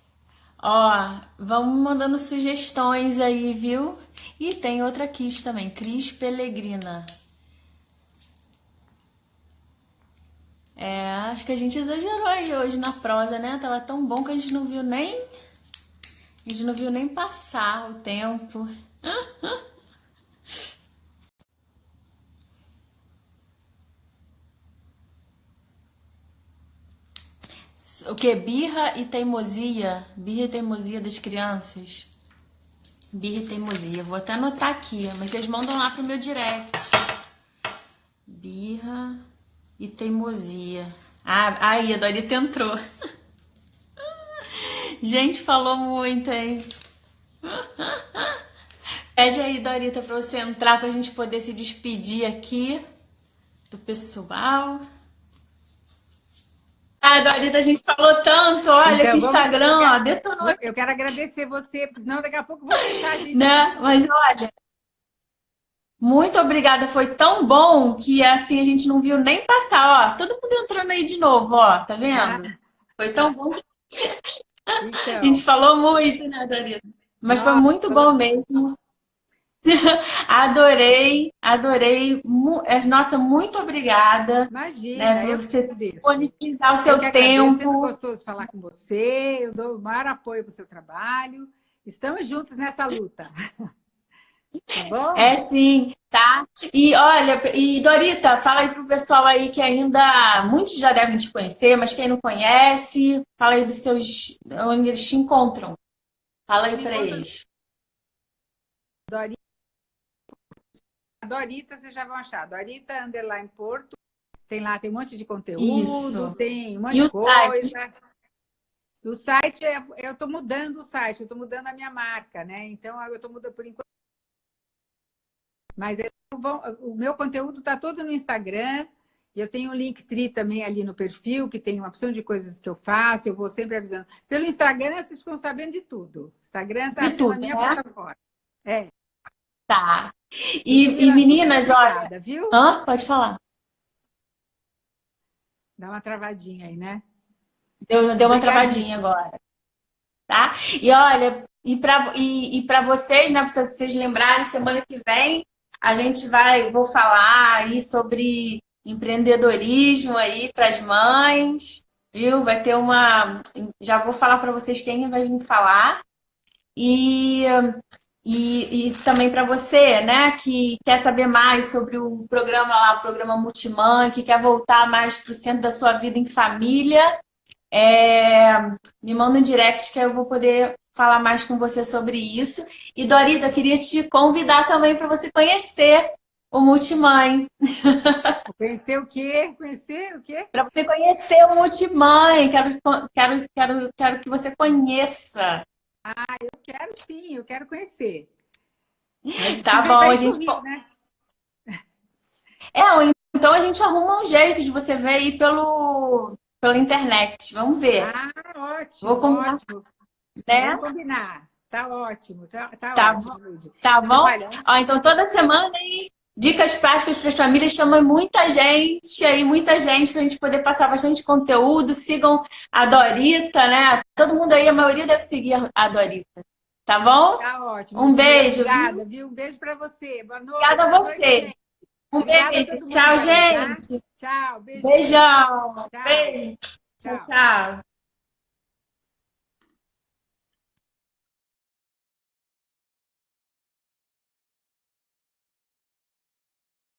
Ó, vamos mandando sugestões aí, viu? E tem outra Cris também, Cris Pelegrina. Acho que a gente exagerou aí hoje na prosa, né? Tava tão bom que a gente não viu nem passar o tempo. O que? Birra e teimosia? Birra e teimosia das crianças? Birra e teimosia. Vou até anotar aqui, mas eles mandam lá pro meu direct. Birra e teimosia. Ah, aí a Dorita entrou. Gente, falou muito, hein? Pede aí, Dorita, pra você entrar pra gente poder se despedir aqui do pessoal. Ah, Dorita, a gente falou tanto, olha Então, que o Instagram, ó, detonou. Eu quero agradecer você, porque senão daqui a pouco eu vou deixar a gente. Né? Mas olha, muito obrigada, foi tão bom que assim a gente não viu nem passar, ó. Todo mundo entrando aí de novo, ó, tá vendo? Foi tão bom que a Então, gente falou muito, né, Dorita? Mas foi nossa, muito bom mesmo. Adorei, adorei. Nossa, muito obrigada, imagina, né, eu por que você agradeço. disponibilizar o Eu seu que agradeço, sempre tempo. gostoso falar com você, eu dou o maior apoio para o seu trabalho. Estamos juntos nessa luta. Tá bom? É sim, tá? E olha, e Dorita, fala aí pro pessoal aí que ainda muitos já devem te conhecer, mas quem não conhece, fala aí dos seus, onde eles te encontram. Fala aí Me pra encontra eles. Dorita, Dorita, vocês já vão achar. Dorita Underline Porto. Tem lá, tem um monte de conteúdo, Isso. tem um monte E o de coisa. site? O site, eu estou mudando o site, eu estou mudando a minha marca, né? Então, eu estou mudando por enquanto. Mas o meu conteúdo está todo no Instagram. E eu tenho um Linktree também ali no perfil, que tem uma opção de coisas que eu faço, eu vou sempre avisando. Pelo Instagram, vocês ficam sabendo de tudo. O Instagram está De sendo a tudo, minha né? plataforma. É. Tá. E E meninas, super olha. obrigada, viu? Hã? Pode falar. Dá uma travadinha aí, né? Deu uma travadinha Obrigadíssima. agora, tá? E olha, para vocês, né, para vocês lembrarem, semana que vem vou falar aí sobre empreendedorismo aí para as mães, viu? Vai ter já vou falar para vocês quem vai vir falar. E também para você, né, que quer saber mais sobre o programa lá, o programa Multimãe, que quer voltar mais para o centro da sua vida em família, me manda um direct que eu vou poder falar mais com você sobre isso. E Dorita, eu queria te convidar também para você conhecer o Multimãe. Conhecer o quê? Conhecer o quê? Para você conhecer o Multimãe. Quero que você conheça. Eu quero sim, eu quero conhecer. Mas Tá você bom, vai a ir pro gente. Rio, né? Ou então a gente arruma um jeito de você ver aí pela internet. Vamos ver. Ah, Vou ótimo, combinar, ótimo. né? Vamos combinar. Tá ótimo, tá Tá bom? ótimo, Lúdia. Tá bom? Trabalhando. Ó, então toda semana aí, dicas práticas para as famílias, chama muita gente aí, muita gente, para a gente poder passar bastante conteúdo. Sigam a Dorita, né? Todo mundo aí, a maioria deve seguir a Dorita. Tá bom? Tá ótimo, Um Lúdia. beijo, viu? Obrigada, viu? Um beijo para você. Obrigada a Boa noite, você. gente. Um Obrigada a beijo. todo mundo Tchau, aí, tá? gente. Tchau, beijo grande. Beijão. Tchau, Beijo. Tchau, tchau. tchau.